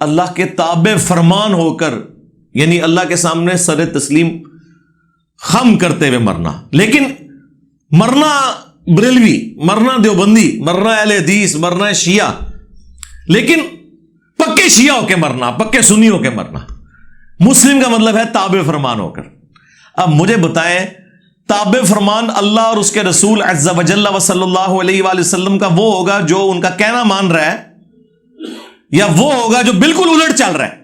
اللہ کے تابع فرمان ہو کر، یعنی اللہ کے سامنے سر تسلیم خم کرتے ہوئے مرنا. لیکن مرنا بریلوی، مرنا دیوبندی، مرنا اہل حدیث، مرنا شیعہ، لیکن پکے شیعہ ہو کے مرنا، پکے سنی ہو کے مرنا. مسلم کا مطلب ہے تابع فرمان ہو کر. اب مجھے بتائیں تابع فرمان اللہ اور اس کے رسول عز و جل و صلی اللہ علیہ وآلہ وسلم کا وہ ہوگا جو ان کا کہنا مان رہا ہے، یا وہ ہوگا جو بالکل الٹ چل رہا ہے؟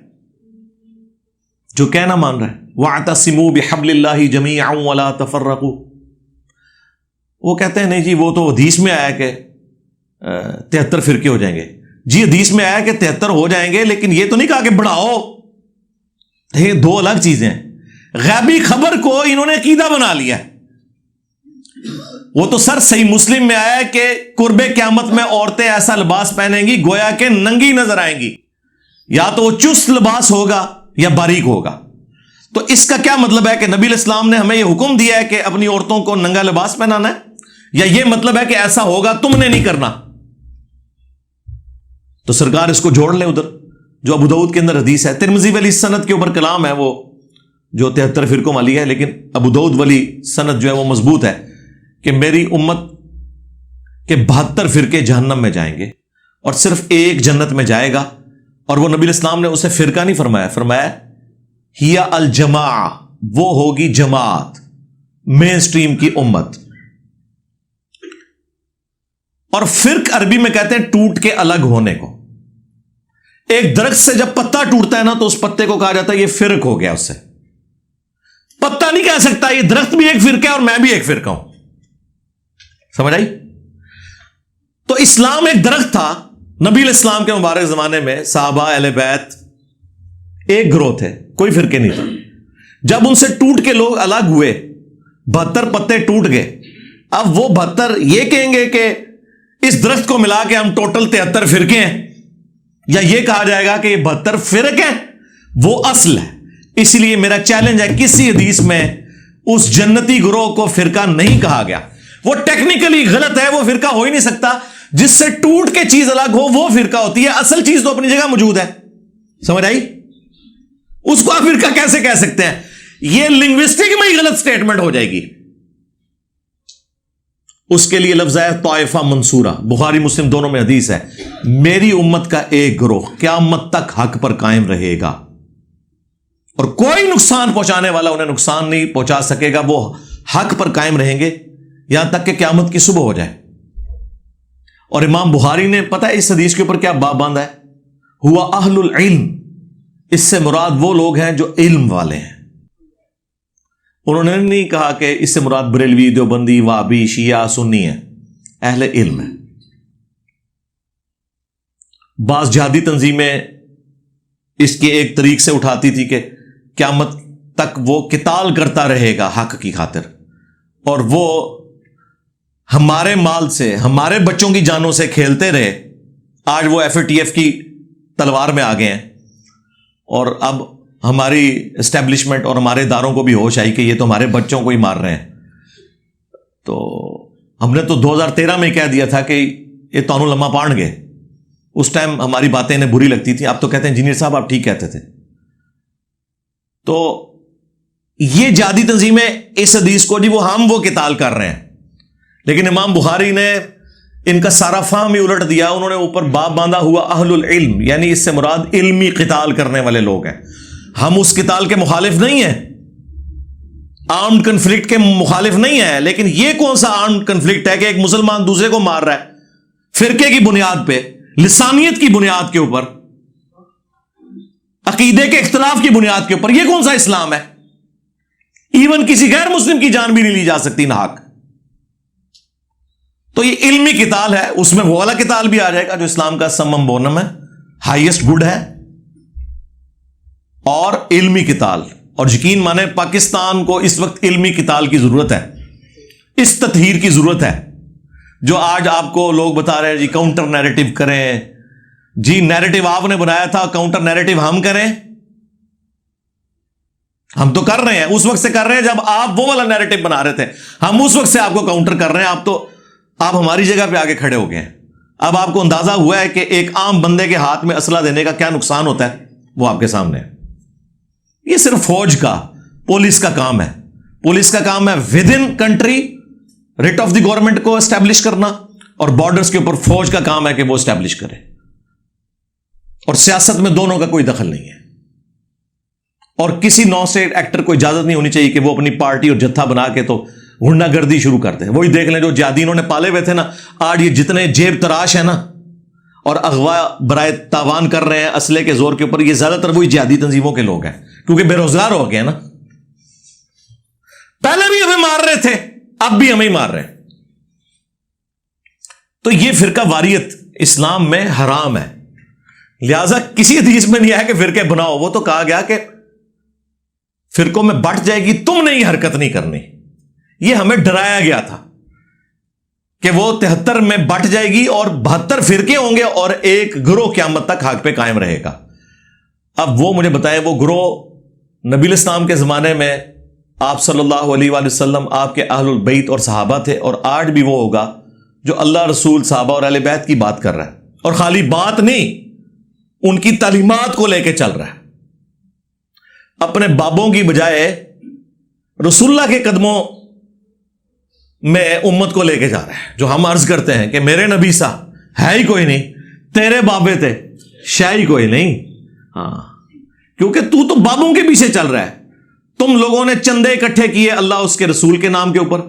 جو کہنا مان رہا ہے وَاعْتَصِمُوا بِحَبْلِ اللَّهِ جَمِيعًا وَلَا تَفَرَّقُوا. وہ کہتے ہیں نہیں جی وہ تو حدیث میں آیا کہ 73 فرقے ہو جائیں گے. جی حدیث میں آیا کہ 73 ہو جائیں گے، لیکن یہ تو نہیں کہا کہ بڑھاؤ. یہ دو الگ چیزیں ہیں. غیبی خبر کو انہوں نے عقیدہ بنا لیا. وہ تو سر صحیح مسلم میں آیا کہ قرب قیامت میں عورتیں ایسا لباس پہنیں گی گویا کہ ننگی نظر آئیں گی. یا تو وہ چست لباس ہوگا یا باریک ہوگا. تو اس کا کیا مطلب ہے کہ نبی علیہ السلام نے ہمیں یہ حکم دیا ہے کہ اپنی عورتوں کو ننگا لباس پہنانا ہے، یا یہ مطلب ہے کہ ایسا ہوگا تم نے نہیں کرنا؟ تو سرکار اس کو جوڑ لیں ادھر جو ابو داؤد کے اندر حدیث ہے. ترمذی والی سند کے اوپر کلام ہے وہ جو 73 فرقوں والی ہے، لیکن ابو داؤد والی سند جو ہے وہ مضبوط ہے کہ میری امت کے 72 فرقے جہنم میں جائیں گے اور صرف ایک جنت میں جائے گا. اور وہ نبی علیہ السلام نے اسے فرقہ نہیں فرمایا، فرمایا ہی الجماع، وہ ہوگی جماعت، مین سٹریم کی امت. اور فرق عربی میں کہتے ہیں ٹوٹ کے الگ ہونے کو. ایک درخت سے جب پتا ٹوٹتا ہے نا تو اس پتے کو کہا جاتا ہے یہ فرق ہو گیا. اس سے پتا نہیں کہہ سکتا یہ درخت بھی ایک فرقہ ہے اور میں بھی ایک فرقہ ہوں. سمجھ آئی؟ تو اسلام ایک درخت تھا. نبی علیہ السلام کے مبارک زمانے میں صحابہ اہل بیت ایک گروہ تھے، کوئی فرقے نہیں تھا. جب ان سے ٹوٹ کے لوگ الگ ہوئے، 72 پتے ٹوٹ گئے. اب وہ 72 یہ کہیں گے کہ اس درخت کو ملا کے ہم ٹوٹل 73 فرقے ہیں، یا یہ کہا جائے گا کہ یہ 72 فرق ہیں، وہ اصل ہے. اس لیے میرا چیلنج ہے کسی حدیث میں اس جنتی گروہ کو فرقہ نہیں کہا گیا. وہ ٹیکنیکلی غلط ہے، وہ فرقہ ہو ہی نہیں سکتا. جس سے ٹوٹ کے چیز الگ ہو وہ فرقہ ہوتی ہے، اصل چیز تو اپنی جگہ موجود ہے. سمجھ آئی؟ اس کو آپ فرقہ کیسے کہہ سکتے ہیں؟ یہ لنگوسٹک میں ہی غلط سٹیٹمنٹ ہو جائے گی. اس کے لیے لفظ ہے طائفہ منصورہ. بخاری مسلم دونوں میں حدیث ہے، میری امت کا ایک گروہ قیامت تک حق پر قائم رہے گا اور کوئی نقصان پہنچانے والا انہیں نقصان نہیں پہنچا سکے گا. وہ حق پر قائم رہیں گے یہاں تک کہ قیامت کی صبح ہو جائے. اور امام بخاری نے پتہ ہے اس حدیث کے اوپر کیا باب باندھا ہے؟ ہوا اہل العلم. اس سے مراد وہ لوگ ہیں جو علم والے ہیں. انہوں نے نہیں کہا کہ اس سے مراد بریلوی، دیوبندی، وہابی، شیعہ، سنی ہے. اہل علم ہے. بعض جہادی تنظیمیں اس کے ایک طریق سے اٹھاتی تھی کہ قیامت تک وہ قتال کرتا رہے گا حق کی خاطر، اور وہ ہمارے مال سے، ہمارے بچوں کی جانوں سے کھیلتے رہے. آج وہ FATF کی تلوار میں آ گئے ہیں، اور اب ہماری اسٹیبلشمنٹ اور ہمارے اداروں کو بھی ہوش آئی کہ یہ تو ہمارے بچوں کو ہی مار رہے ہیں. تو ہم نے تو 2013 میں کہہ دیا تھا کہ یہ تانوں لمحہ پان گئے. اس ٹائم ہماری باتیں انہیں بری لگتی تھی. اب تو کہتے ہیں انجینئر صاحب آپ ٹھیک کہتے تھے. تو یہ جہادی تنظیمیں اس حدیث کو جی وہ قتال کر رہے ہیں، لیکن امام بخاری نے ان کا سارا فہم ہی الٹ دیا. انہوں نے اوپر باب باندھا ہوا اہل العلم، یعنی اس سے مراد علمی قتال کرنے والے لوگ ہیں. ہم اس قتال کے مخالف نہیں ہیں، آرمڈ کنفلکٹ کے مخالف نہیں ہیں، لیکن یہ کون سا آرمڈ کنفلکٹ ہے کہ ایک مسلمان دوسرے کو مار رہا ہے فرقے کی بنیاد پہ، لسانیت کی بنیاد کے اوپر، عقیدے کے اختلاف کی بنیاد کے اوپر؟ یہ کون سا اسلام ہے؟ ایون کسی غیر مسلم کی جان بھی نہیں لی جا سکتی ناحق. تو یہ علمی قتال ہے. اس میں وہ والا قتال بھی آ جائے گا جو اسلام کا سمم بونم ہے، ہائیسٹ گڈ ہے، اور علمی قتال. اور یقین مانے پاکستان کو اس وقت علمی قتال کی ضرورت ہے، اس تطہیر کی ضرورت ہے. جو آج آپ کو لوگ بتا رہے ہیں جی کاؤنٹر نیریٹو کریں، جی نیریٹو آپ نے بنایا تھا، کاؤنٹر نیریٹو ہم کریں. ہم تو کر رہے ہیں، اس وقت سے کر رہے ہیں جب آپ وہ والا نیریٹو بنا رہے تھے. ہم اس وقت سے آپ کو کاؤنٹر کر رہے ہیں. آپ ہماری جگہ پہ آگے کھڑے ہو گئے ہیں. اب آپ کو اندازہ ہوا ہے کہ ایک عام بندے کے ہاتھ میں اسلحہ دینے کا کیا نقصان ہوتا ہے، وہ آپ کے سامنے ہے. یہ صرف فوج کا، پولیس کا کام ہے. پولیس کا کام ہے with in country rate of the government کو اسٹیبلش کرنا، اور بارڈرز کے اوپر فوج کا کام ہے کہ وہ اسٹیبلش کرے. اور سیاست میں دونوں کا کوئی دخل نہیں ہے. اور کسی نان اسٹیٹ ایکٹر کو اجازت نہیں ہونی چاہیے کہ وہ اپنی پارٹی اور جتھا بنا کے تو غنڈہ گردی شروع کرتے ہیں. وہی دیکھ لیں جو جہادی انہوں نے پالے ہوئے تھے نا، آج یہ جتنے جیب تراش ہیں نا اور اغوا برائے تاوان کر رہے ہیں اسلحے کے زور کے اوپر، یہ زیادہ تر وہی جہادی تنظیموں کے لوگ ہیں، کیونکہ بے روزگار ہو گئے نا. پہلے بھی ہمیں مار رہے تھے، اب بھی ہمیں ہی مار رہے ہیں. تو یہ فرقہ واریت اسلام میں حرام ہے. لہذا کسی حدیث میں نہیں آیا کہ فرقے بناؤ. وہ تو کہا گیا کہ فرقوں میں بٹ جائے گی، تم نے یہ حرکت نہیں کرنی. یہ ہمیں ڈرایا گیا تھا کہ وہ 73 میں بٹ جائے گی اور 72 فرقے ہوں گے اور ایک گروہ قیامت تک حق پہ قائم رہے گا. اب وہ مجھے بتائیں، وہ گروہ نبی الاسلام کے زمانے میں آپ صلی اللہ علیہ وآلہ وسلم، آپ کے اہل البیت اور صحابہ تھے، اور آج بھی وہ ہوگا جو اللہ رسول صحابہ اور اہل بیت کی بات کر رہا ہے، اور خالی بات نہیں، ان کی تعلیمات کو لے کے چل رہا ہے. اپنے بابوں کی بجائے رسول اللہ کے قدموں میں امت کو لے کے جا رہا ہے. جو ہم عرض کرتے ہیں کہ میرے نبی سا ہے ہی کوئی نہیں، تیرے بابے تھے شے ہی کوئی نہیں. ہاں، کیونکہ تو بابوں کے پیچھے چل رہا ہے. تم لوگوں نے چندے اکٹھے کیے اللہ اس کے رسول کے نام کے اوپر،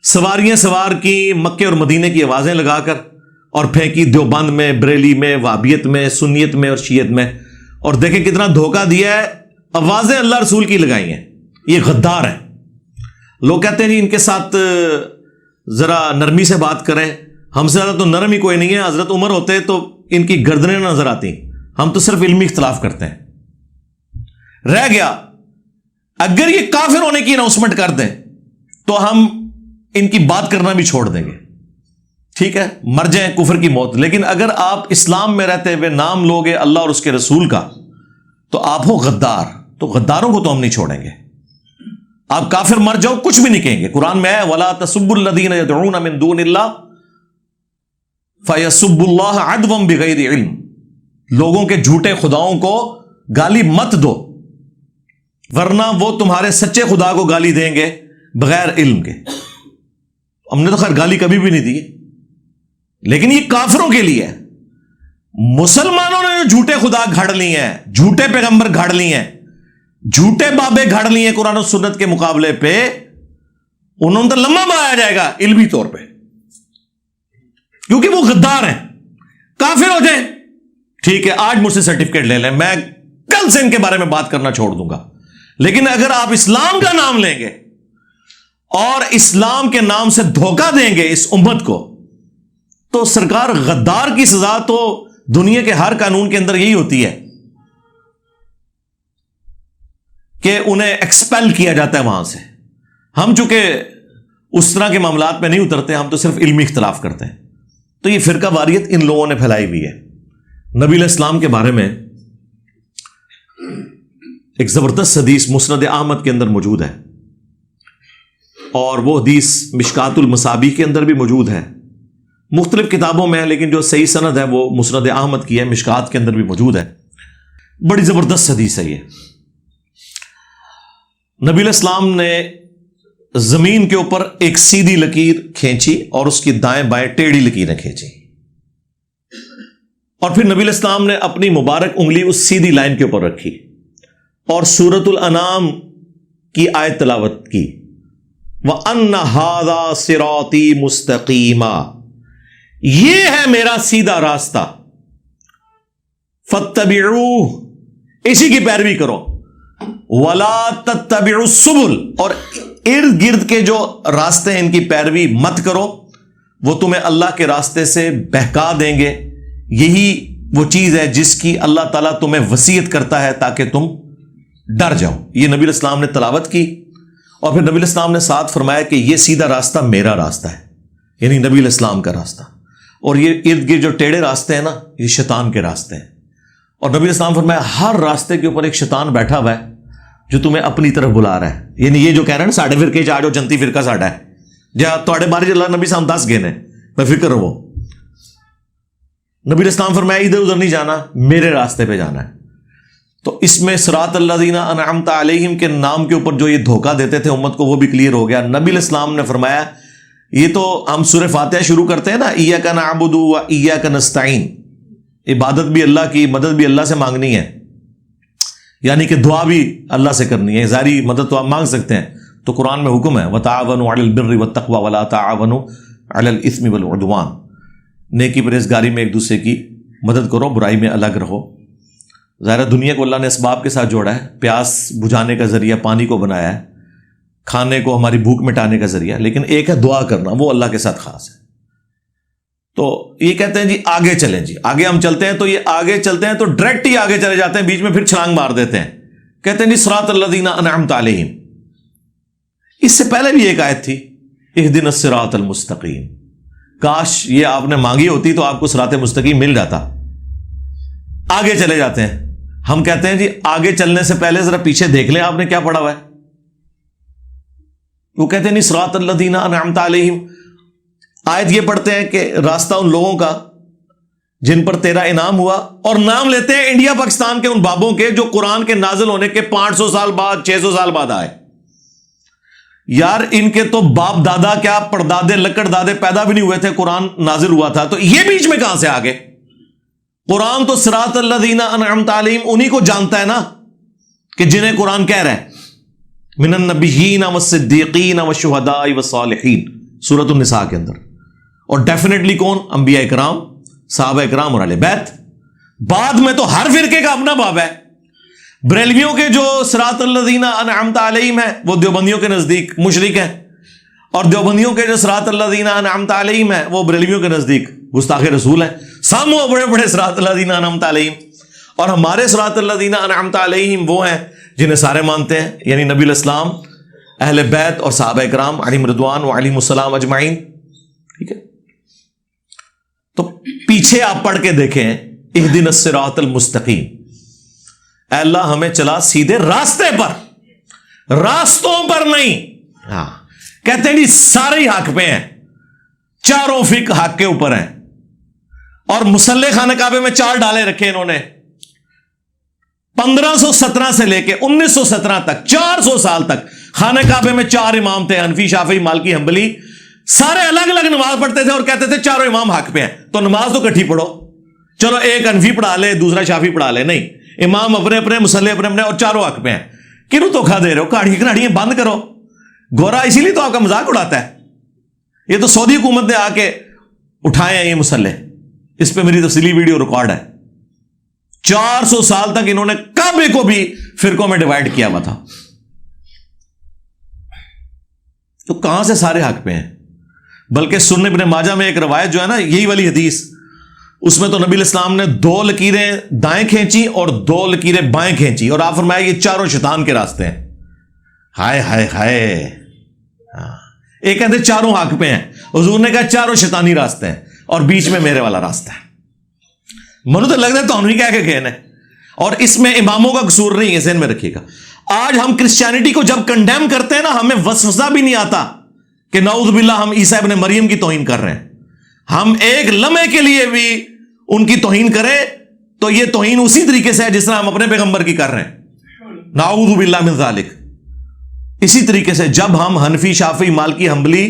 سواریاں سوار کی مکے اور مدینے کی آوازیں لگا کر، اور پھینکی دیوبند میں، بریلی میں، وہابیت میں، سنیت میں اور شیعت میں. اور دیکھیں کتنا دھوکہ دیا ہے، آوازیں اللہ رسول کی لگائی ہیں. یہ غدار ہیں. لوگ کہتے ہیں جی ان کے ساتھ ذرا نرمی سے بات کریں. ہم سے زیادہ تو نرم ہی کوئی نہیں ہے. حضرت عمر ہوتے تو ان کی گردنیں نظر آتی. ہم تو صرف علمی اختلاف کرتے ہیں. رہ گیا اگر یہ کافر ہونے کی اناؤنسمنٹ کر دیں تو ہم ان کی بات کرنا بھی چھوڑ دیں گے. ٹھیک ہے، مر جائیں کفر کی موت. لیکن اگر آپ اسلام میں رہتے ہوئے نام لوگے اللہ اور اس کے رسول کا تو آپ ہو غدار. تو غداروں کو تو ہم نہیں چھوڑیں گے. آپ کافر مر جاؤ کچھ بھی نہیں کہیں گے. قرآن میں ہے وَلَا تَسُبُّوا الَّذِينَ يَدْعُونَ مِن دُونِ اللَّهِ فَيَسُبُّوا اللَّهَ عَدْوًا بِغَيْرِ عِلْمٍ. لوگوں کے جھوٹے خداؤں کو گالی مت دو، ورنہ وہ تمہارے سچے خدا کو گالی دیں گے بغیر علم کے. ہم نے تو خیر گالی کبھی بھی نہیں دی، لیکن یہ کافروں کے لیے. مسلمانوں نے جو جھوٹے خدا گھڑ لی ہیں، جھوٹے پیغمبر گھڑ لی ہیں، جھوٹے بابے گھڑ لیے قرآن و سنت کے مقابلے پہ، انہوں تو لمبا بنایا جائے گا علمی طور پہ، کیونکہ وہ غدار ہیں، کافر ہو جائیں ٹھیک ہے، آج مجھ سے سرٹیفکیٹ لے لیں، میں کل سے ان کے بارے میں بات کرنا چھوڑ دوں گا، لیکن اگر آپ اسلام کا نام لیں گے اور اسلام کے نام سے دھوکہ دیں گے اس امت کو، تو سرکار غدار کی سزا تو دنیا کے ہر قانون کے اندر یہی ہوتی ہے کہ انہیں ایکسپیل کیا جاتا ہے وہاں سے۔ ہم چونکہ اس طرح کے معاملات میں نہیں اترتے، ہم تو صرف علمی اختلاف کرتے ہیں۔ تو یہ فرقہ واریت ان لوگوں نے پھیلائی ہوئی ہے۔ نبی علیہ السلام کے بارے میں ایک زبردست حدیث مسند احمد کے اندر موجود ہے، اور وہ حدیث مشکات المصابیح کے اندر بھی موجود ہے، مختلف کتابوں میں ہے، لیکن جو صحیح سند ہے وہ مسند احمد کی ہے، مشکات کے اندر بھی موجود ہے۔ بڑی زبردست حدیث ہے یہ۔ نبی علیہ السلام نے زمین کے اوپر ایک سیدھی لکیر کھینچی اور اس کی دائیں بائیں ٹیڑھی لکیریں کھینچی، اور پھر نبی علیہ السلام نے اپنی مبارک انگلی اس سیدھی لائن کے اوپر رکھی اور سورۃ الانعام کی آیت تلاوت کی، وَأَنَّ هَذَا صِرَاطِي مُسْتَقِيمًا، یہ ہے میرا سیدھا راستہ، فَاتَّبِعُوهُ، اسی کی پیروی کرو، وَلَا تَتَّبِعُوا السُّبُلَ، اور ارد گرد کے جو راستے ہیں ان کی پیروی مت کرو، وہ تمہیں اللہ کے راستے سے بہکا دیں گے۔ یہی وہ چیز ہے جس کی اللہ تعالیٰ تمہیں وصیت کرتا ہے تاکہ تم ڈر جاؤ۔ یہ نبی علیہ السلام نے تلاوت کی، اور پھر نبی علیہ السلام نے ساتھ فرمایا کہ یہ سیدھا راستہ میرا راستہ ہے، یعنی نبی علیہ السلام کا راستہ، اور یہ ارد گرد جو ٹیڑھے راستے ہیں نا، یہ شیطان کے راستے ہیں۔ اور نبی علیہ السلام فرمایا ہر راستے کے اوپر ایک شیطان بیٹھا ہوا ہے جو تمہیں اپنی طرف بلا رہا ہے، یعنی یہ جو کہہ رہے ہیں نا ساڈے فرقے چ آ جاؤ، جنتی فرقہ ساڈا ہے، جا تواڈے بارے اللہ نبی صاحب 10 گئے نے، میں فکر رہو۔ نبی علیہ السلام فرمایا ادھر ادھر نہیں جانا، میرے راستے پہ جانا ہے۔ تو اس میں صراط الذین انعمت علیہم کے نام کے اوپر جو یہ دھوکہ دیتے تھے امت کو، وہ بھی کلیئر ہو گیا۔ نبی علیہ السلام نے فرمایا یہ تو ہم سورہ فاتحہ شروع کرتے ہیں نا، ایاک نعبد و ایاک نستعین، عبادت بھی اللہ کی، مدد بھی اللہ سے مانگنی ہے، یعنی کہ دعا بھی اللہ سے کرنی ہے، ظاہری مدد تو آپ مانگ سکتے ہیں، تو قرآن میں حکم ہے وَتَعَاوَنُوا عَلَى الْبِرِّ وَالتَّقْوَى وَلَا تَعَاوَنُوا عَلَى الْإِثْمِ وَالْعُدْوَانِ، نیکی پرہیزگاری میں ایک دوسرے کی مدد کرو، برائی میں الگ رہو۔ ظاہر دنیا کو اللہ نے اسباب کے ساتھ جوڑا ہے، پیاس بجھانے کا ذریعہ پانی کو بنایا ہے، کھانے کو ہماری بھوک مٹانے کا ذریعہ، لیکن ایک ہے دعا کرنا، وہ اللہ کے ساتھ خاص ہے۔ تو یہ کہتے ہیں جی آگے چلیں، جی آگے ہم چلتے ہیں، تو یہ آگے چلتے ہیں تو ڈائریکٹ ہی آگے چلے جاتے ہیں، بیچ میں پھر چھلانگ مار دیتے ہیں، کہتے ہیں جی صراط الذین انعمت علیہم۔ اس سے پہلے بھی ایک آیت تھی اہدنا الصراط المستقیم، کاش یہ آپ نے مانگی ہوتی تو آپ کو صراط مستقیم مل جاتا۔ آگے چلے جاتے ہیں، ہم کہتے ہیں جی آگے چلنے سے پہلے ذرا پیچھے دیکھ لیں آپ نے کیا پڑھا ہوا ہے۔ وہ کہتے ہیں نہیں صراط الذین انعمت علیہم، آیت یہ پڑھتے ہیں کہ راستہ ان لوگوں کا جن پر تیرا انعام ہوا، اور نام لیتے ہیں انڈیا پاکستان کے ان بابوں کے جو قرآن کے نازل ہونے کے 500 سال بعد 600 سال بعد آئے۔ یار ان کے تو باپ دادا کیا پردادے لکڑ دادے پیدا بھی نہیں ہوئے تھے، قرآن نازل ہوا تھا، تو یہ بیچ میں کہاں سے آگے؟ قرآن تو صراط الذین انعمت علیہم انہی کو جانتا ہے نا کہ جنہیں قرآن کہہ رہا ہے من النبیین والصدیقین والشہداء والصالحین، سورۃ النساء کے اندر۔ اور ڈیفینیٹلی کون؟ انبیاء اکرام، صحابہ اکرام اور اہل بیت۔ بعد میں تو ہر فرقے کا اپنا باب ہے۔ بریلویوں کے جو صراط الذین انعمت علیہم ہے وہ دیوبندیوں کے نزدیک مشرک ہیں، اور دیوبندیوں کے جو صراط الذین انعمت علیہم ہے وہ بریلویوں کے نزدیک گستاخ رسول ہیں۔ سامو بڑے بڑے صراط الذین انعمت علیہم، اور ہمارے صراط الذین انعمت علیہم وہ ہیں جنہیں سارے مانتے ہیں، یعنی نبی علیہ السلام، اہل بیت اور صحابہ اکرام علیہم رضوان و علیہم السلام اجمعین۔ ٹھیک ہے، تو پیچھے آپ پڑھ کے دیکھیں اہدنا الصراط المستقیم، اے اللہ ہمیں چلا سیدھے راستے پر، راستوں پر نہیں۔ ہاں کہتے ہیں جی سارے ہی حق پہ ہیں، چاروں فقہ حق کے اوپر ہیں، اور مسلح خانہ کعبے میں 4 ڈالے رکھے انہوں نے 1517 سے لے کے 1917 تک، 400 سال تک خانہ کعبے میں 4 امام تھے، حنفی شافعی مالکی حنبلی، سارے الگ الگ نماز پڑھتے تھے اور کہتے تھے چاروں امام حق پہ ہیں، تو نماز تو کٹھی پڑھو، چلو ایک حنفی پڑھا لے دوسرا شافعی پڑھا لے، نہیں، امام اپنے اپنے، مسلح اپنے اپنے، اور چاروں حق پہ ہیں۔ کیوں دھوکھا دے رہے ہو؟ کہاڑیاں بند کرو. گورا اسی لیے تو آپ کا مذاق اڑاتا ہے. یہ تو سعودی حکومت نے آ کے اٹھائے ہیں یہ مسئلے. اس پہ میری تفصیلی ویڈیو ریکارڈ ہے. 400 سال تک انہوں نے کعبے کو بھی فرقوں میں ڈیوائڈ کیا ہوا تھا. تو کہاں سے سارے حق پہ ہیں؟ بلکہ سنن ابن ماجہ میں ایک روایت جو ہے نا، یہی والی حدیث، اس میں تو نبی علیہ السلام نے 2 لکیریں دائیں کھینچی اور 2 لکیریں بائیں کھینچی، اور آپ فرمایا یہ چاروں شیطان کے راستے ہیں. ہائے ہائے ہائے. ایک کہتے چاروں حق پہ ہیں، حضور نے کہا چاروں شیطانی راستے ہیں اور بیچ میں میرے والا راستہ ہے. منو تو لگتا ہے تو ہم ہی کہہ کے گئے نا. اور اس میں اماموں کا قصور نہیں ہے، ذہن میں رکھیے گا. آج ہم کرسچینٹی کو جب کنڈیم کرتے ہیں نا، ہمیں وسوسہ بھی نہیں آتا کہ نعوذ باللہ ہم عیسیٰ ابن مریم کی توہین کر رہے ہیں. ہم ایک لمحے کے لیے بھی ان کی توہین کریں تو یہ توہین اسی طریقے سے ہے جس طرح ہم اپنے پیغمبر کی کر رہے ہیں. نعوذ باللہ من ذالک. اسی طریقے سے جب ہم حنفی، شافعی، مالکی، حنبلی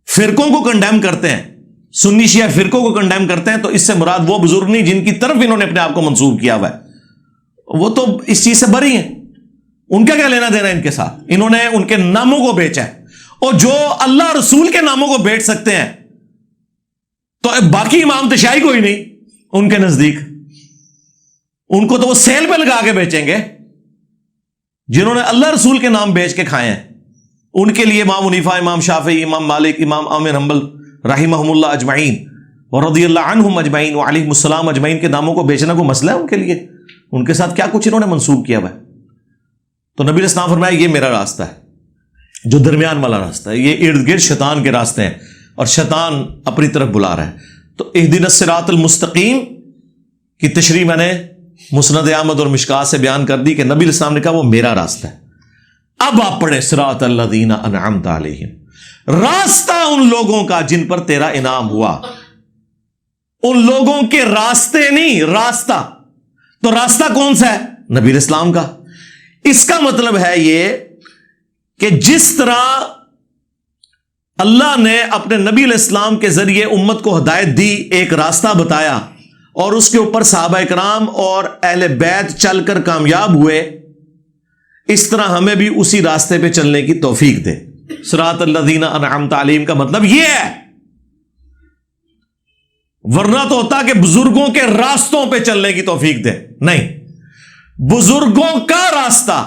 فرقوں کو کنڈیم کرتے ہیں، سنی شیعہ فرقوں کو کنڈیم کرتے ہیں، تو اس سے مراد وہ بزرگ نہیں جن کی طرف انہوں نے اپنے آپ کو منسوب کیا ہوا ہے. وہ تو اس چیز سے بری ہیں. ان کا کیا لینا دینا ان کے ساتھ؟ انہوں نے ان کے ناموں کو بیچا ہے. اور جو اللہ رسول کے ناموں کو بیچ سکتے ہیں تو باقی امام تشیعی کوئی نہیں ان کے نزدیک. ان کو تو وہ سیل پہ لگا کے بیچیں گے. جنہوں نے اللہ رسول کے نام بیچ کے کھائے ہیں ان کے لیے امام حنیفہ، امام شافعی، امام مالک، امام احمد حنبل رحمہم اللہ اجمعین ورضی اللہ عنہم اجمعین وعلیہم السلام اجمعین کے ناموں کو بیچنا کوئی مسئلہ ہے ان کے لیے؟ ان کے ساتھ کیا کچھ انہوں نے منسوب کیا ہوا ہے. تو نبی علیہ السلام فرمایا یہ میرا راستہ ہے، جو درمیان والا راستہ ہے. یہ ارد گرد شیطان کے راستے ہیں اور شیطان اپنی طرف بلا رہا ہے. تو اہدنا الصراط المستقیم کی تشریح میں نے مسند احمد اور مشکات سے بیان کر دی کہ نبی علیہ السلام نے کہا وہ میرا راستہ ہے. اب آپ پڑھیں صراط الذین انعمت علیہم، راستہ ان لوگوں کا جن پر تیرا انعام ہوا. ان لوگوں کے راستے نہیں، راستہ. تو راستہ کون سا ہے؟ نبی علیہ السلام کا. اس کا مطلب ہے یہ کہ جس طرح اللہ نے اپنے نبی علیہ السلام کے ذریعے امت کو ہدایت دی، ایک راستہ بتایا، اور اس کے اوپر صحابہ اکرام اور اہل بیت چل کر کامیاب ہوئے، اس طرح ہمیں بھی اسی راستے پہ چلنے کی توفیق دے. صراط الذین انعمت علیہم کا مطلب یہ ہے. ورنہ تو ہوتا کہ بزرگوں کے راستوں پہ چلنے کی توفیق دے. نہیں، بزرگوں کا راستہ.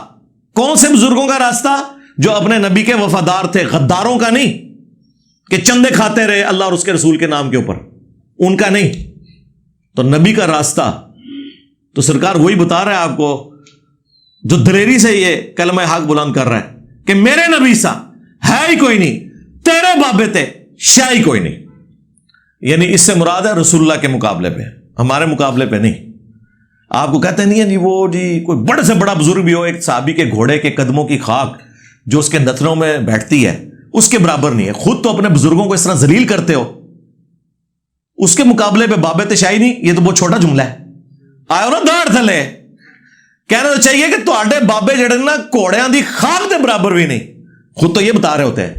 کون سے بزرگوں کا راستہ؟ جو اپنے نبی کے وفادار تھے، غداروں کا نہیں کہ چندے کھاتے رہے اللہ اور اس کے رسول کے نام کے اوپر، ان کا نہیں. تو نبی کا راستہ تو سرکار وہی بتا رہا ہے آپ کو جو دلیری سے یہ کلمہ حق بلند کر رہا ہے کہ میرے نبی سا ہے ہی کوئی نہیں، تیرے بابے تے شاہی کوئی نہیں. یعنی اس سے مراد ہے رسول اللہ کے مقابلے پہ، ہمارے مقابلے پہ نہیں. آپ کو کہتے نہیں ہے جی وہ جی کوئی بڑے سے بڑا بزرگ بھی ہو، ایک صحابی کے گھوڑے کے قدموں کی خاک جو اس کے نتنوں میں بیٹھتی ہے اس کے برابر نہیں ہے. خود تو اپنے بزرگوں کو اس طرح ذلیل کرتے ہو، اس کے مقابلے پہ بابے تشائی نہیں. یہ تو بہت چھوٹا جملہ ہے. آئے نا داڑ تھلے، کہنا تو چاہیے کہ تواڈے بابے جڑے نا گھوڑیاں دی خاک دے برابر بھی نہیں. خود تو یہ بتا رہے ہوتے ہیں.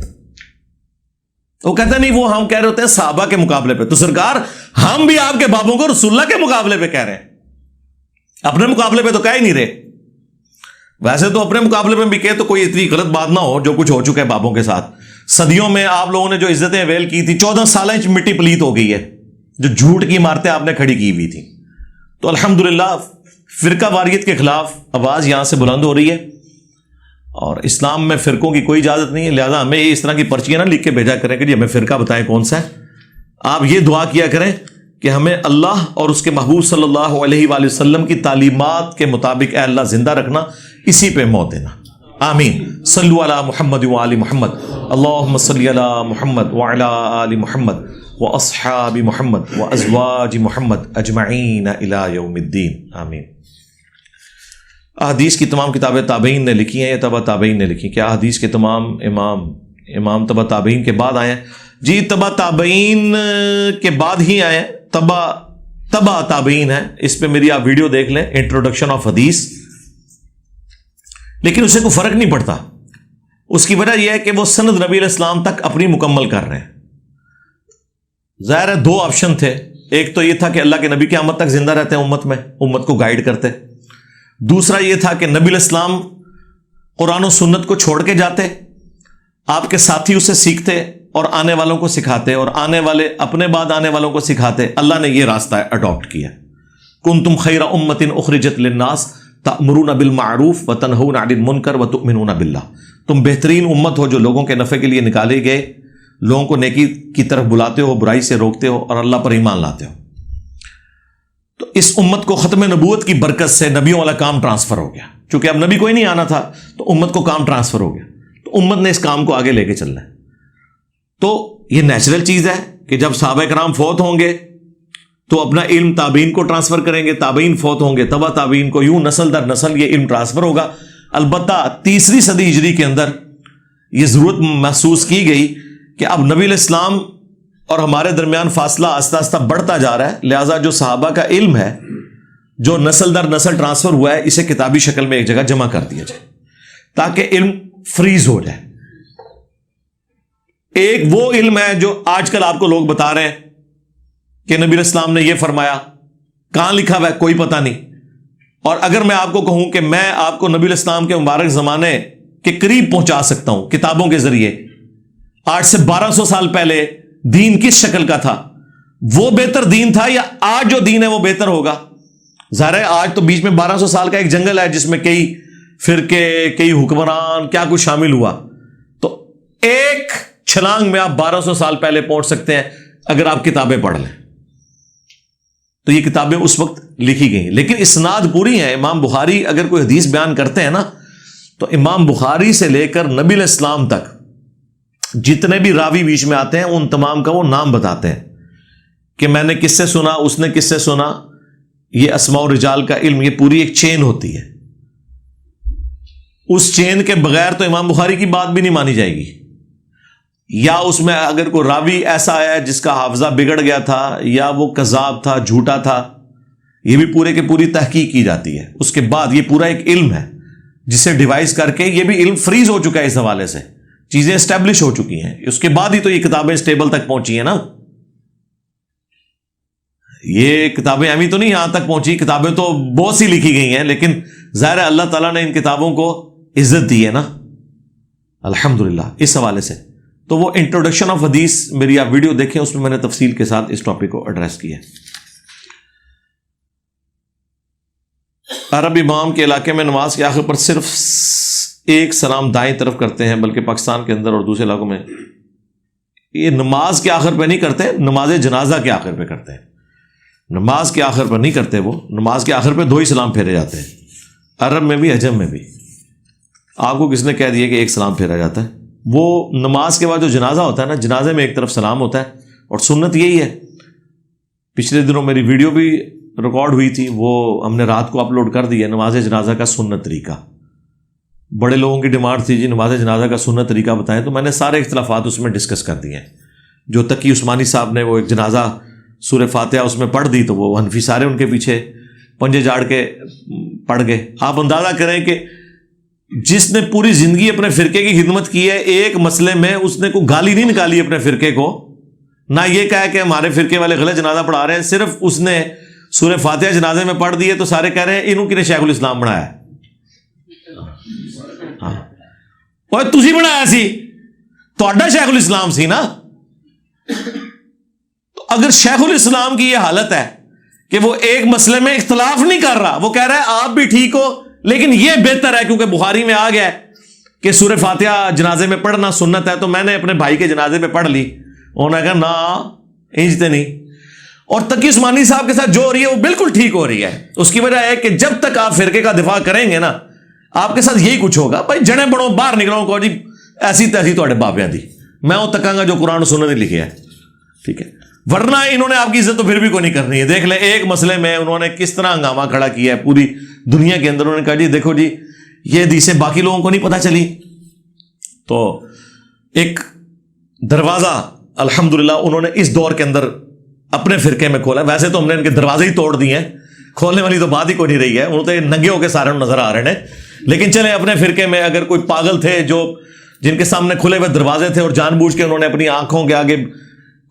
وہ کہتے نہیں، وہ ہم کہہ رہے ہوتے ہیں صحابہ کے مقابلے پہ. تو سرکار ہم بھی آپ کے بابوں کو رسول اللہ کے مقابلے پہ کہہ رہے ہیں، اپنے مقابلے پہ تو کہہ ہی نہیں رہے. ویسے تو اپنے مقابلے میں بھی کہے تو کوئی اتنی غلط بات نہ ہو جو کچھ ہو چکا ہے بابوں کے ساتھ. صدیوں میں آپ لوگوں نے جو عزتیں اویل کی تھی، 14 سال مٹی پلیت ہو گئی ہے. جو جھوٹ کی عمارتیں آپ نے کھڑی کی ہوئی تھی. تو الحمدللہ فرقہ واریت کے خلاف آواز یہاں سے بلند ہو رہی ہے، اور اسلام میں فرقوں کی کوئی اجازت نہیں ہے. لہذا ہمیں اس طرح کی پرچیاں نہ لکھ کے بھیجا کریں کہ جی ہمیں فرقہ بتائیں کون سا ہے. آپ یہ دعا کیا کریں کہ ہمیں اللہ اور اس کے محبوب صلی اللہ علیہ وآلہ وسلم کی تعلیمات کے مطابق اے اللہ زندہ رکھنا، اسی پہ موت دینا. آمین. صلو علی محمد وآل محمد. اللہم صلی علی محمد وعلی آل محمد واصحاب محمد وازواج محمد اجمعین الی یوم الدین. آمین. احادیث کی تمام کتابیں تابعین نے لکھی ہیں یا تبع تابعین نے لکھی؟ کیا احادیث کے تمام امام تبع تابعین کے بعد آئے ہیں؟ جی تبع تابعین کے بعد ہی آئے ہیں، تبع تابعین ہے. اس پہ میری آپ ویڈیو دیکھ لیں، انٹروڈکشن آف حدیث. لیکن اسے کوئی فرق نہیں پڑتا. اس کی وجہ یہ ہے کہ وہ سند نبی علیہ السلام تک اپنی مکمل کر رہے ہیں. ظاہر ہے 2 آپشن تھے. ایک تو یہ تھا کہ اللہ کے نبی قیامت تک زندہ رہتے ہیں، امت کو گائیڈ کرتے. دوسرا یہ تھا کہ نبی علیہ السلام قرآن و سنت کو چھوڑ کے جاتے, آپ کے ساتھی اسے سیکھتے اور آنے والوں کو سکھاتے, اور آنے والے اپنے بعد آنے والوں کو سکھاتے. اللہ نے یہ راستہ اڈاپٹ کیا. کنتم خیر امۃ اخرجت للناس تأمرون بالمعروف وتنہون عن المنکر وتؤمنون باللہ. تم بہترین امت ہو جو لوگوں کے نفع کے لیے نکالے گئے, لوگوں کو نیکی کی طرف بلاتے ہو, برائی سے روکتے ہو, اور اللہ پر ایمان لاتے ہو. تو اس امت کو ختم نبوت کی برکت سے نبیوں والا کام ٹرانسفر ہو گیا. چونکہ اب نبی کوئی نہیں آنا تھا تو امت کو کام ٹرانسفر ہو گیا. تو امت نے اس کام کو آگے لے کے چلنا ہے. تو یہ نیچرل چیز ہے کہ جب صحابہ کرام فوت ہوں گے تو اپنا علم تابعین کو ٹرانسفر کریں گے, تابعین فوت ہوں گے تبا تابعین کو, یوں نسل در نسل یہ علم ٹرانسفر ہوگا. البتہ تیسری صدی ہجری کے اندر یہ ضرورت محسوس کی گئی کہ اب نبی علیہ السلام اور ہمارے درمیان فاصلہ آہستہ آہستہ بڑھتا جا رہا ہے, لہٰذا جو صحابہ کا علم ہے جو نسل در نسل ٹرانسفر ہوا ہے اسے کتابی شکل میں ایک جگہ جمع کر دیا جائے تاکہ علم فریز ہو جائے. ایک وہ علم ہے جو آج کل آپ کو لوگ بتا رہے ہیں کہ نبی علیہ السلام نے یہ فرمایا, کہاں لکھا ہوا ہے کوئی پتہ نہیں. اور اگر میں آپ کو کہوں کہ میں آپ کو نبی علیہ السلام کے مبارک زمانے کے قریب پہنچا سکتا ہوں کتابوں کے ذریعے, 8 سے 1200 سال پہلے دین کس شکل کا تھا, وہ بہتر دین تھا یا آج جو دین ہے وہ بہتر ہوگا. ظاہر ہے آج تو بیچ میں 1200 سال کا ایک جنگل ہے جس میں کئی فرقے, کئی حکمران, کیا کچھ شامل ہوا. تو ایک چھلانگ میں آپ 1200 سال پہلے پہنچ سکتے ہیں اگر آپ کتابیں پڑھ لیں. تو یہ کتابیں اس وقت لکھی گئی, لیکن اسناد پوری ہیں. امام بخاری اگر کوئی حدیث بیان کرتے ہیں نا تو امام بخاری سے لے کر نبی علیہ السلام تک جتنے بھی راوی بیچ میں آتے ہیں ان تمام کا وہ نام بتاتے ہیں کہ میں نے کس سے سنا, اس نے کس سے سنا. یہ اسماء و رجال کا علم, یہ پوری ایک چین ہوتی ہے. اس چین کے بغیر تو امام بخاری کی بات بھی نہیں مانی جائے گی. یا اس میں اگر کوئی راوی ایسا آیا جس کا حافظہ بگڑ گیا تھا یا وہ کذاب تھا, جھوٹا تھا, یہ بھی پورے کے پوری تحقیق کی جاتی ہے. اس کے بعد یہ پورا ایک علم ہے جسے ڈیوائز کر کے, یہ بھی علم فریز ہو چکا ہے اس حوالے سے, چیزیں اسٹیبلش ہو چکی ہیں. اس کے بعد ہی تو یہ کتابیں اسٹیبل تک پہنچی ہیں نا. یہ کتابیں ابھی تو نہیں یہاں تک پہنچی, کتابیں تو بہت سی لکھی گئی ہیں, لیکن ظاہر ہے اللہ تعالیٰ نے ان کتابوں کو عزت دی ہے نا, الحمدللہ. اس حوالے سے تو وہ انٹروڈکشن آف حدیث میری آپ ویڈیو دیکھیں, اس میں میں نے تفصیل کے ساتھ اس ٹاپک کو ایڈریس کیا ہے. عرب امام کے علاقے میں نماز کے آخر پر صرف ایک سلام دائیں طرف کرتے ہیں, بلکہ پاکستان کے اندر اور دوسرے علاقوں میں یہ نماز کے آخر پہ نہیں کرتے, نماز جنازہ کے آخر پہ کرتے ہیں. نماز کے آخر پر نہیں کرتے, وہ نماز کے آخر پہ 2 ہی سلام پھیرے جاتے ہیں, عرب میں بھی عجم میں بھی. آپ کو کس نے کہہ دیا کہ ایک سلام پھیرا جاتا ہے؟ وہ نماز کے بعد جو جنازہ ہوتا ہے نا, جنازے میں ایک طرف سلام ہوتا ہے, اور سنت یہی ہے. پچھلے دنوں میری ویڈیو بھی ریکارڈ ہوئی تھی, وہ ہم نے رات کو اپلوڈ کر دی ہے, نماز جنازہ کا سنت طریقہ. بڑے لوگوں کی ڈیمانڈ تھی جی نماز جنازہ کا سنت طریقہ بتائیں, تو میں نے سارے اختلافات اس میں ڈسکس کر دیے ہیں. جو تقی عثمانی صاحب نے وہ ایک جنازہ سورہ فاتحہ اس میں پڑھ دی تو وہ حنفی سارے ان کے پیچھے پنجے جاڑ کے پڑھ گئے. آپ اندازہ کریں کہ جس نے پوری زندگی اپنے فرقے کی خدمت کی ہے, ایک مسئلے میں اس نے کوئی گالی نہیں نکالی اپنے فرقے کو, نہ یہ کہا کہ ہمارے فرقے والے غلط جنازہ پڑھا رہے ہیں, صرف اس نے سورہ فاتحہ جنازے میں پڑھ دی ہے تو سارے کہہ رہے ہیں انہوں کی نے شیخ الاسلام بنایا ہے. ہاں اور تسی بنایا سی, تہاڈا شیخ الاسلام سی نا. تو اگر شیخ الاسلام کی یہ حالت ہے کہ وہ ایک مسئلے میں اختلاف نہیں کر رہا, وہ کہہ رہا ہے آپ بھی ٹھیک ہو لیکن یہ بہتر ہے کیونکہ بخاری میں آ گیا ہے کہ سورہ فاتحہ جنازے میں پڑھنا سنت ہے, تو میں نے اپنے بھائی کے جنازے میں پڑھ لی. انہوں نے کہا نا انجتے نہیں. اور تقی عثمانی صاحب کے ساتھ جو ہو رہی ہے وہ بالکل ٹھیک ہو رہی ہے. اس کی وجہ ہے کہ جب تک آپ فرقے کا دفاع کریں گے نا, آپ کے ساتھ یہی کچھ ہوگا, بھائی جڑے بڑوں باہر نکلو کو جی ایسی تیسی تھوڑے بابیاں دی, میں وہ تکاں گا جو قرآن و سنت نے لکھے ہے, ٹھیک ہے. ورنہ انہوں نے آپ کی عزت تو پھر بھی کوئی نہیں کرنی ہے. دیکھ لیں ایک مسئلے میں انہوں نے کس طرح ہنگامہ کھڑا کیا ہے پوری دنیا کے اندر. انہوں نے کہا جی دیکھو جی یہ حدیثیں باقی لوگوں کو نہیں پتہ چلی. تو ایک دروازہ الحمدللہ انہوں نے اس دور کے اندر اپنے فرقے میں کھولا. ویسے تو ہم نے ان کے دروازے ہی توڑ دیے ہیں, کھولنے والی تو بات ہی کوئی نہیں رہی ہے. انہوں تو ننگے ہو کے سارے نظر آ رہے ہیں, لیکن چلے اپنے فرقے میں اگر کوئی پاگل تھے جو جن کے سامنے کھلے ہوئے دروازے تھے اور جان بوجھ کے انہوں نے اپنی آنکھوں کے آگے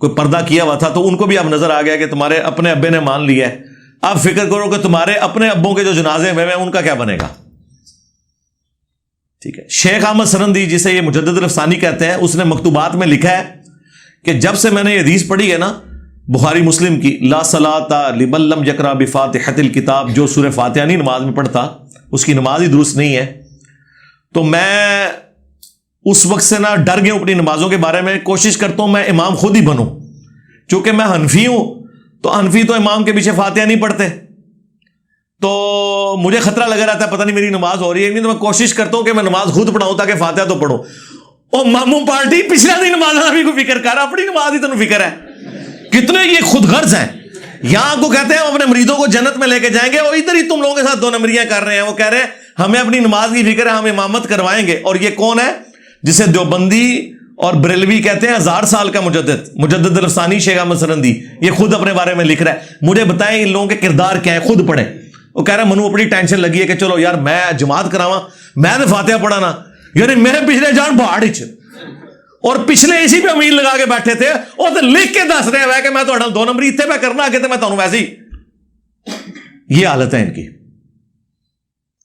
کوئی پردہ کیا ہوا تھا, تو ان کو بھی اب نظر آ گیا کہ تمہارے اپنے ابے نے مان لیا ہے. اب فکر کرو کہ تمہارے اپنے ابوں کے جو جنازے میں ان کا کیا بنے گا. ٹھیک ہے. شیخ احمد سرندی جسے یہ مجدد الافسانی کہتے ہیں, اس نے مکتوبات میں لکھا ہے کہ جب سے میں نے یہ حدیث پڑھی ہے نا بخاری مسلم کی, لا صلاۃ لمن لم یقرأ بفاتحۃ الکتاب, جو سورہ فاتحہ نہیں نماز میں پڑھتا اس کی نماز ہی درست نہیں ہے, تو میں اس وقت سے نا ڈر گیا ہوں اپنی نمازوں کے بارے میں. کوشش کرتا ہوں میں امام خود ہی بنوں, چونکہ میں حنفی ہوں تو حنفی تو امام کے پیچھے فاتحہ نہیں پڑھتے, تو مجھے خطرہ لگا رہتا ہے پتہ نہیں میری نماز ہو رہی ہے نہیں, تو میں کوشش کرتا ہوں کہ میں نماز خود پڑھاؤں تاکہ فاتحہ تو پڑھوں. او ماموں پارٹی پچھلا دن نماز بھی کوئی فکر کر رہا, اپنی نماز ہی تمہیں فکر ہے. کتنے یہ خود غرض ہیں. یہاں کو کہتے ہیں ہم اپنے مریدوں کو جنت میں لے کے جائیں گے, اور ادھر ہی تم لوگوں کے ساتھ دو نمبریاں کر رہے ہیں. وہ کہہ رہے ہیں ہمیں اپنی نماز کی فکر ہے, ہم امامت کروائیں گے. اور یہ کون ہے جسے دیوبندی اور بریلوی کہتے ہیں 1000 سال کا مجدد الافسانی شیخ احمد سرندی, یہ خود اپنے بارے میں لکھ رہا ہے. مجھے بتائیں ان لوگوں کے کردار کیا ہے, خود پڑھیں. وہ کہہ رہا ہے منو اپنی ٹینشن لگی ہے کہ چلو یار میں جماعت کراواں, میں نے فاتحہ پڑھانا, یعنی میرے پچھلے جان پہاڑ چ, اور پچھلے اسی پہ امید لگا کے بیٹھے تھے, اور تو لکھ کے دس رہے ہیں کہ میں تو 2 نمبر اتنے پہ کرنا آگے, تو میں تمہیں ویسے ہی. یہ حالت ہے ان کی.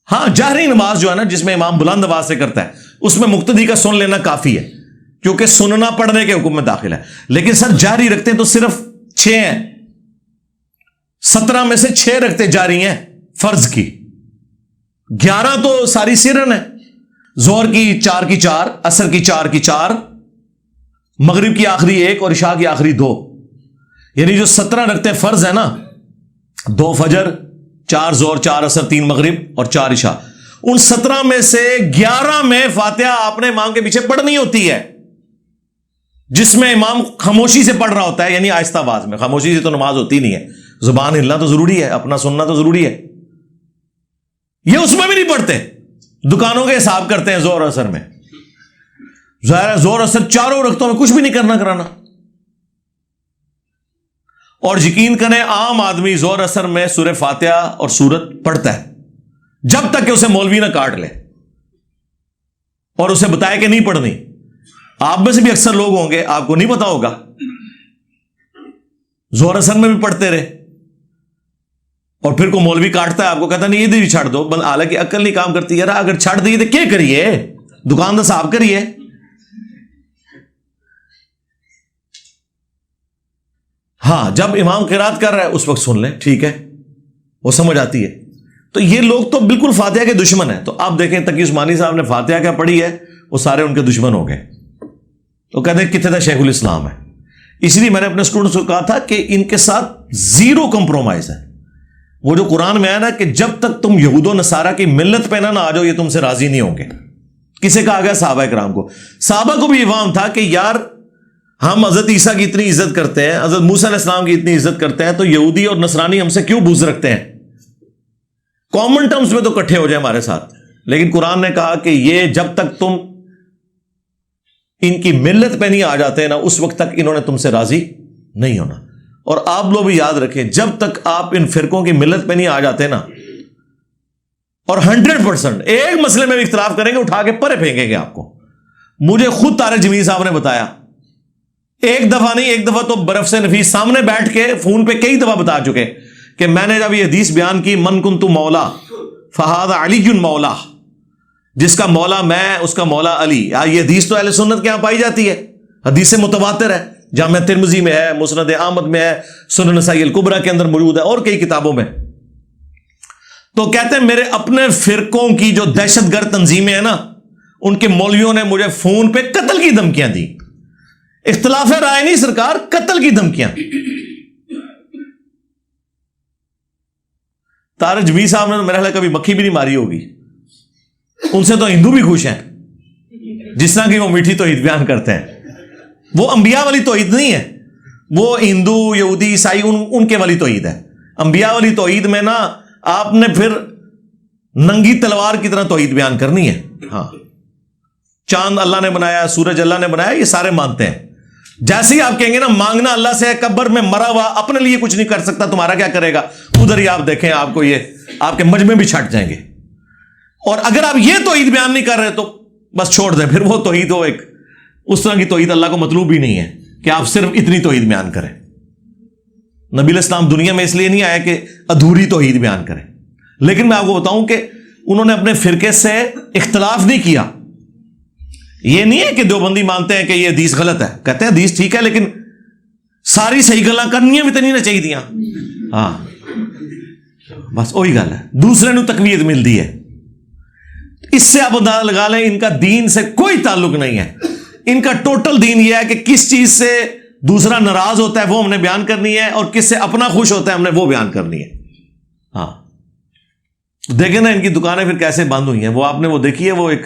ہاں جہری نماز جو ہے نا جس میں امام بلند آواز سے کرتا ہے, اس میں مقتدی کا سن لینا کافی ہے, کیونکہ سننا پڑھنے کے حکم میں داخل ہے. لیکن سر جاری رکھتے ہیں تو صرف 6 ہیں, 17 میں سے 6 رکھتے جاری ہیں فرض کی, 11 تو ساری سرن ہے. ظہر کی 4 کی 4, عصر کی 4 کی 4, مغرب کی آخری 1 اور عشاء کی آخری 2, یعنی جو 17 رکھتے فرض ہے نا, 2 فجر, 4 ظہر, 4 عصر, 3 مغرب اور 4 عشاء, ان 17 میں سے 11 میں فاتحہ آپ نے امام کے پیچھے پڑھنی ہوتی ہے, جس میں امام خاموشی سے پڑھ رہا ہوتا ہے, یعنی آہستہ آواز میں. خاموشی سے تو نماز ہوتی نہیں ہے, زبان ہلنا تو ضروری ہے, اپنا سننا تو ضروری ہے. یہ اس میں بھی نہیں پڑھتے, دکانوں کے حساب کرتے ہیں زور اثر میں. ظاہر ہے زور اثر چاروں رختوں میں کچھ بھی نہیں کرنا کرانا. اور یقین کریں عام آدمی زور اثر میں سورہ فاتحہ اور سورت پڑھتا ہے جب تک کہ اسے مولوی نہ کاٹ لے اور اسے بتائے کہ نہیں پڑھنی. آپ میں سے بھی اکثر لوگ ہوں گے, آپ کو نہیں پتا ہوگا, زور اثر میں بھی پڑھتے رہے, اور پھر کو مولوی کاٹتا ہے آپ کو, کہتا نہیں ادھر ہی چھڑ دو, حالانکہ عقل نہیں کام کرتی. یار اگر چھڑ دیے تو کیا کریے, دکان تو صاف کریے. ہاں جب امام قرات کر رہا ہے اس وقت سن لیں, ٹھیک ہے, وہ سمجھ آتی ہے. تو یہ لوگ تو بالکل فاتحہ کے دشمن ہیں. تو آپ دیکھیں تقی عثمانی صاحب نے فاتحہ کیا پڑھی ہے, وہ سارے ان کے دشمن ہو گئے. تو کہتے ہیں کتنے تھا شیخ الاسلام ہے. اس لیے میں نے اپنے اسٹوڈنٹس کو کہا تھا کہ ان کے ساتھ 0 کمپرومائز ہے. وہ جو قرآن میں آیا نا کہ جب تک تم یہود و نصارہ کی ملت پہ نہ آ جاؤ یہ تم سے راضی نہیں ہوں گے. کسے کہا گیا؟ صحابہ کرام کو. صحابہ کو بھی یہ فہم تھا کہ یار ہم حضرت عیسیٰ کی اتنی عزت کرتے ہیں, حضرت موسیٰ علیہ السلام کی اتنی عزت کرتے ہیں, تو یہودی اور نصرانی ہم سے کیوں بغض رکھتے ہیں؟ کامن ٹرمز میں تو اکٹھے ہو جائیں ہمارے ساتھ. لیکن قرآن نے کہا کہ یہ جب تک تم ان کی ملت پہ نہیں آ جاتے نا اس وقت تک انہوں نے تم سے راضی نہیں ہونا. اور آپ لوگ بھی یاد رکھیں جب تک آپ ان فرقوں کی ملت پہ نہیں آ جاتے نا, اور 100% ایک مسئلے میں بھی اختلاف کریں گے اٹھا کے پرے پھینکیں گے آپ کو. مجھے خود طارق جمیل صاحب نے بتایا, ایک دفعہ نہیں, ایک دفعہ تو برف سے نفیس سامنے بیٹھ کے فون پہ کئی دفعہ بتا چکے کہ میں نے جب یہ حدیث بیان کی من کنت مولا فہذا علی مولا, جس کا مولا میں اس کا مولا علی. یہ حدیث تو اہل سنت کے یہاں پائی جاتی ہے, حدیث متواتر ہے, جامع ترمذی میں ہے, مسند احمد میں ہے, سنن نسائی الکبریٰ کے اندر موجود ہے, اور کئی کتابوں میں. تو کہتے ہیں میرے اپنے فرقوں کی جو دہشت گرد تنظیمیں ہیں نا, ان کے مولویوں نے مجھے فون پہ قتل کی دھمکیاں دی. اختلاف رائے نہیں سرکار, قتل کی دھمکیاں. طارق جمیل صاحب نے میرا خیال کبھی مکھی بھی نہیں ماری ہوگی. ان سے تو ہندو بھی خوش ہیں, جس طرح کی وہ میٹھی توحید بیان کرتے ہیں. وہ انبیاء والی توحید نہیں ہے, وہ ہندو یہودی عیسائی ان کے والی توحید ہے. انبیاء والی توحید میں نا آپ نے پھر ننگی تلوار کی طرح توحید بیان کرنی ہے. ہاں چاند اللہ نے بنایا, سورج اللہ نے بنایا, یہ سارے مانتے ہیں. جیسے ہی آپ کہیں گے نا مانگنا اللہ سے ہے, قبر میں مرا ہوا اپنے لیے کچھ نہیں کر سکتا, تمہارا کیا کرے گا, ادھر ہی آپ دیکھیں آپ کو یہ آپ کے مجمع بھی چھٹ جائیں گے. اور اگر آپ یہ توحید بیان نہیں کر رہے تو بس چھوڑ دیں, پھر وہ توحید ہو ایک اس طرح کی توحید اللہ کو مطلوب ہی نہیں ہے کہ آپ صرف اتنی توحید بیان کریں. نبی علیہ السلام دنیا میں اس لیے نہیں آیا کہ ادھوری توحید بیان کریں. لیکن میں آپ کو بتاؤں کہ انہوں نے اپنے فرقے سے اختلاف نہیں کیا. یہ نہیں ہے کہ دیوبندی مانتے ہیں کہ یہ حدیث غلط ہے, کہتے ہیں حدیث ٹھیک ہے لیکن ساری صحیح گلاں کرنی بھی تو نہیں چاہیے دیاں. ہاں بس وہی گل ہے, دوسرے نو تقویت ملتی ہے. اس سے آپ اندازہ لگا لیں ان کا دین سے کوئی تعلق نہیں ہے. ان کا ٹوٹل دین یہ ہے کہ کس چیز سے دوسرا ناراض ہوتا ہے وہ ہم نے بیان کرنی ہے, اور کس سے اپنا خوش ہوتا ہے ہم نے وہ بیان کرنی ہے. ہاں دیکھیں نا ان کی دکانیں پھر کیسے بند ہوئی ہیں. وہ آپ نے وہ دیکھی ہے, وہ ایک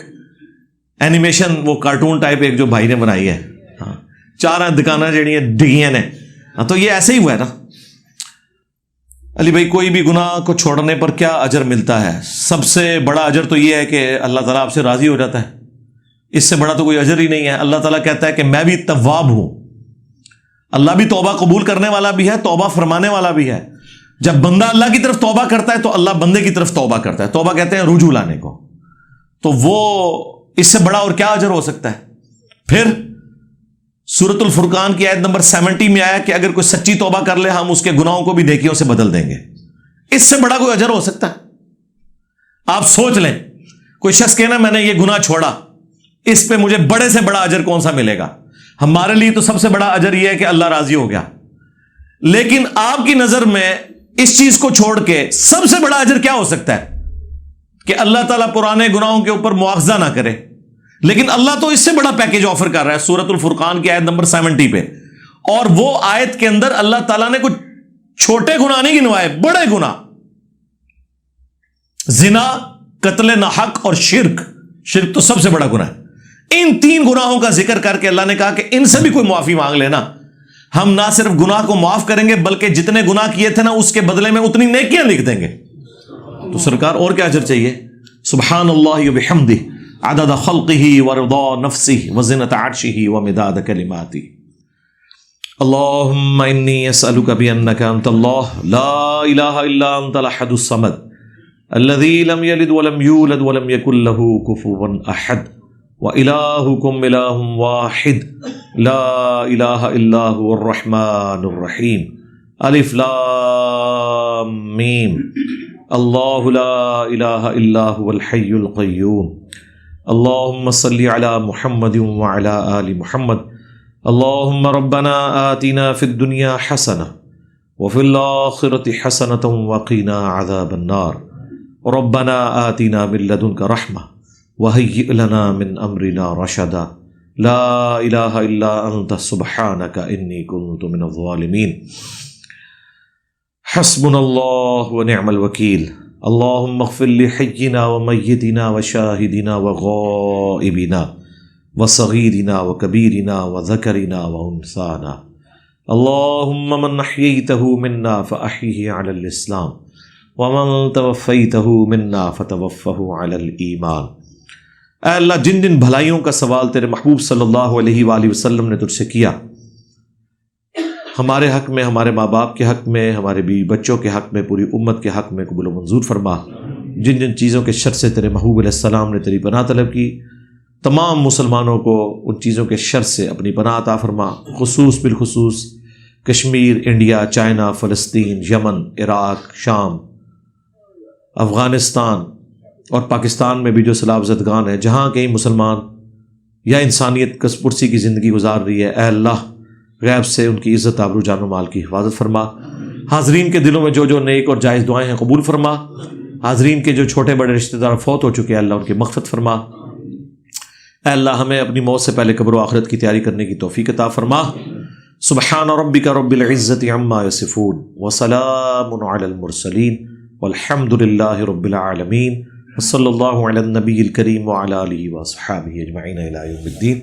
اینیمیشن, وہ کارٹون ٹائپ ایک جو بھائی نے بنائی ہے. ہاں 4 دکانیں جڑی ہیں ڈگیاں نے. ہاں تو یہ ایسے ہی ہوا ہے نا. علی بھائی کوئی بھی گناہ کو چھوڑنے پر کیا اجر ملتا ہے؟ سب سے بڑا اجر تو یہ ہے کہ اللہ تعالیٰ آپ سے راضی ہو جاتا ہے. اس سے بڑا تو کوئی اجر ہی نہیں ہے. اللہ تعالیٰ کہتا ہے کہ میں بھی تواب ہوں. اللہ بھی توبہ قبول کرنے والا بھی ہے, توبہ فرمانے والا بھی ہے. جب بندہ اللہ کی طرف توبہ کرتا ہے تو اللہ بندے کی طرف توبہ کرتا ہے. توبہ کہتے ہیں رجوع لانے کو. تو وہ اس سے بڑا اور کیا اجر ہو سکتا ہے؟ پھر سورۃ الفرقان کی آیت نمبر 70 میں آیا کہ اگر کوئی سچی توبہ کر لے ہم اس کے گناہوں کو بھی نیکیوں سے بدل دیں گے. اس سے بڑا کوئی اجر ہو سکتا ہے؟ آپ سوچ لیں, کوئی شخص کہنا میں نے یہ گناہ چھوڑا, اس پہ مجھے بڑے سے بڑا اجر کون سا ملے گا؟ ہمارے لیے تو سب سے بڑا اجر یہ ہے کہ اللہ راضی ہو گیا. لیکن آپ کی نظر میں اس چیز کو چھوڑ کے سب سے بڑا اجر کیا ہو سکتا ہے؟ کہ اللہ تعالیٰ پرانے گناہوں کے اوپر مواخذہ نہ کرے. لیکن اللہ تو اس سے بڑا پیکیج آفر کر رہا ہے سورۃ الفرقان کی آیت نمبر 70 پہ. اور وہ آیت کے اندر اللہ تعالیٰ نے کچھ چھوٹے گناہ نہیں گنوائے, بڑے گناہ. زنا, قتل ناحق اور شرک. شرک تو سب سے بڑا گناہ ہے. ان 3 گناہوں کا ذکر کر کے اللہ نے کہا کہ ان سے بھی کوئی معافی مانگ لینا, ہم نہ صرف گناہ کو معاف کریں گے بلکہ جتنے گناہ کیے تھے نا اس کے بدلے میں اتنی نیکیاں لکھ دیں گے. تو سرکار اور کیا اجر چاہیے؟ سبحان اللہ وبحمدہ عدد خلقہ ورضا نفسہ وزنۃ عرشہ ومداد کلماتہ. اللہم انی اسألک بانک انت اللہ لا الہ الا انت الاحد الصمد الذی لم یلد ولم یولد ولم یکن لہ کفوا احد وإلہکم الہ واحد لا الہ الا هو الرحمن الرحیم. الف لام میم. اللہ لا الہ الا هو الحی القیوم. اللہم صلی علی محمد وعلی آل محمد. اللہم ربنا آتنا فی الدنیا حسنہ وفی الآخرة حسنة وقنا عذاب النار. ربنا آتنا من لدنک رحمہ وہیئ لنا من امرنا رشدا. لا الہ الا انت سبحانک انی کنت من الظالمین. حسبنا اللہ ونعم الوکیل. اللہم اغفر لحینا ومیتنا وشاہدنا وغائبنا وصغیرنا وکبیرنا وذکرنا وانثانا. اللہم من احییتہ منا فاحیہ علی الاسلام ومن توفیتہ منا فتوفہ علی الایمان. اے اللہ جن جن بھلائیوں کا سوال تیرے محبوب صلی اللہ علیہ وآلہ وسلم نے تجھ سے کیا, ہمارے حق میں, ہمارے ماں باپ کے حق میں, ہمارے بیوی بچوں کے حق میں, پوری امت کے حق میں قبول و منظور فرما. جن جن چیزوں کے شر سے تیرے محبوب علیہ السلام نے تیری پناہ طلب کی, تمام مسلمانوں کو ان چیزوں کے شر سے اپنی پناہ عطا فرما. بالخصوص کشمیر, انڈیا, چائنا, فلسطین, یمن, عراق, شام, افغانستان اور پاکستان میں بھی جو سیلاب زدگان ہیں, جہاں کہیں مسلمان یا انسانیت کس پرسی کی زندگی گزار رہی ہے, اے اللہ غیب سے ان کی عزت, آبرو, جان و مال کی حفاظت فرما. حاضرین کے دلوں میں جو جو نیک اور جائز دعائیں ہیں قبول فرما. حاضرین کے جو چھوٹے بڑے رشتہ دار فوت ہو چکے ہیں اللہ ان کی مغفرت فرما. اے اللہ ہمیں اپنی موت سے پہلے قبر و آخرت کی تیاری کرنے کی توفیق عطا فرما. سبحان ربک رب العزت عما یصفون وسلام علی المرسلین والحمد للہ رب العالمین. وصلی اللہ علی النبی الکریم وعلی آلہ واصحابہ اجمعین الی یوم الدین.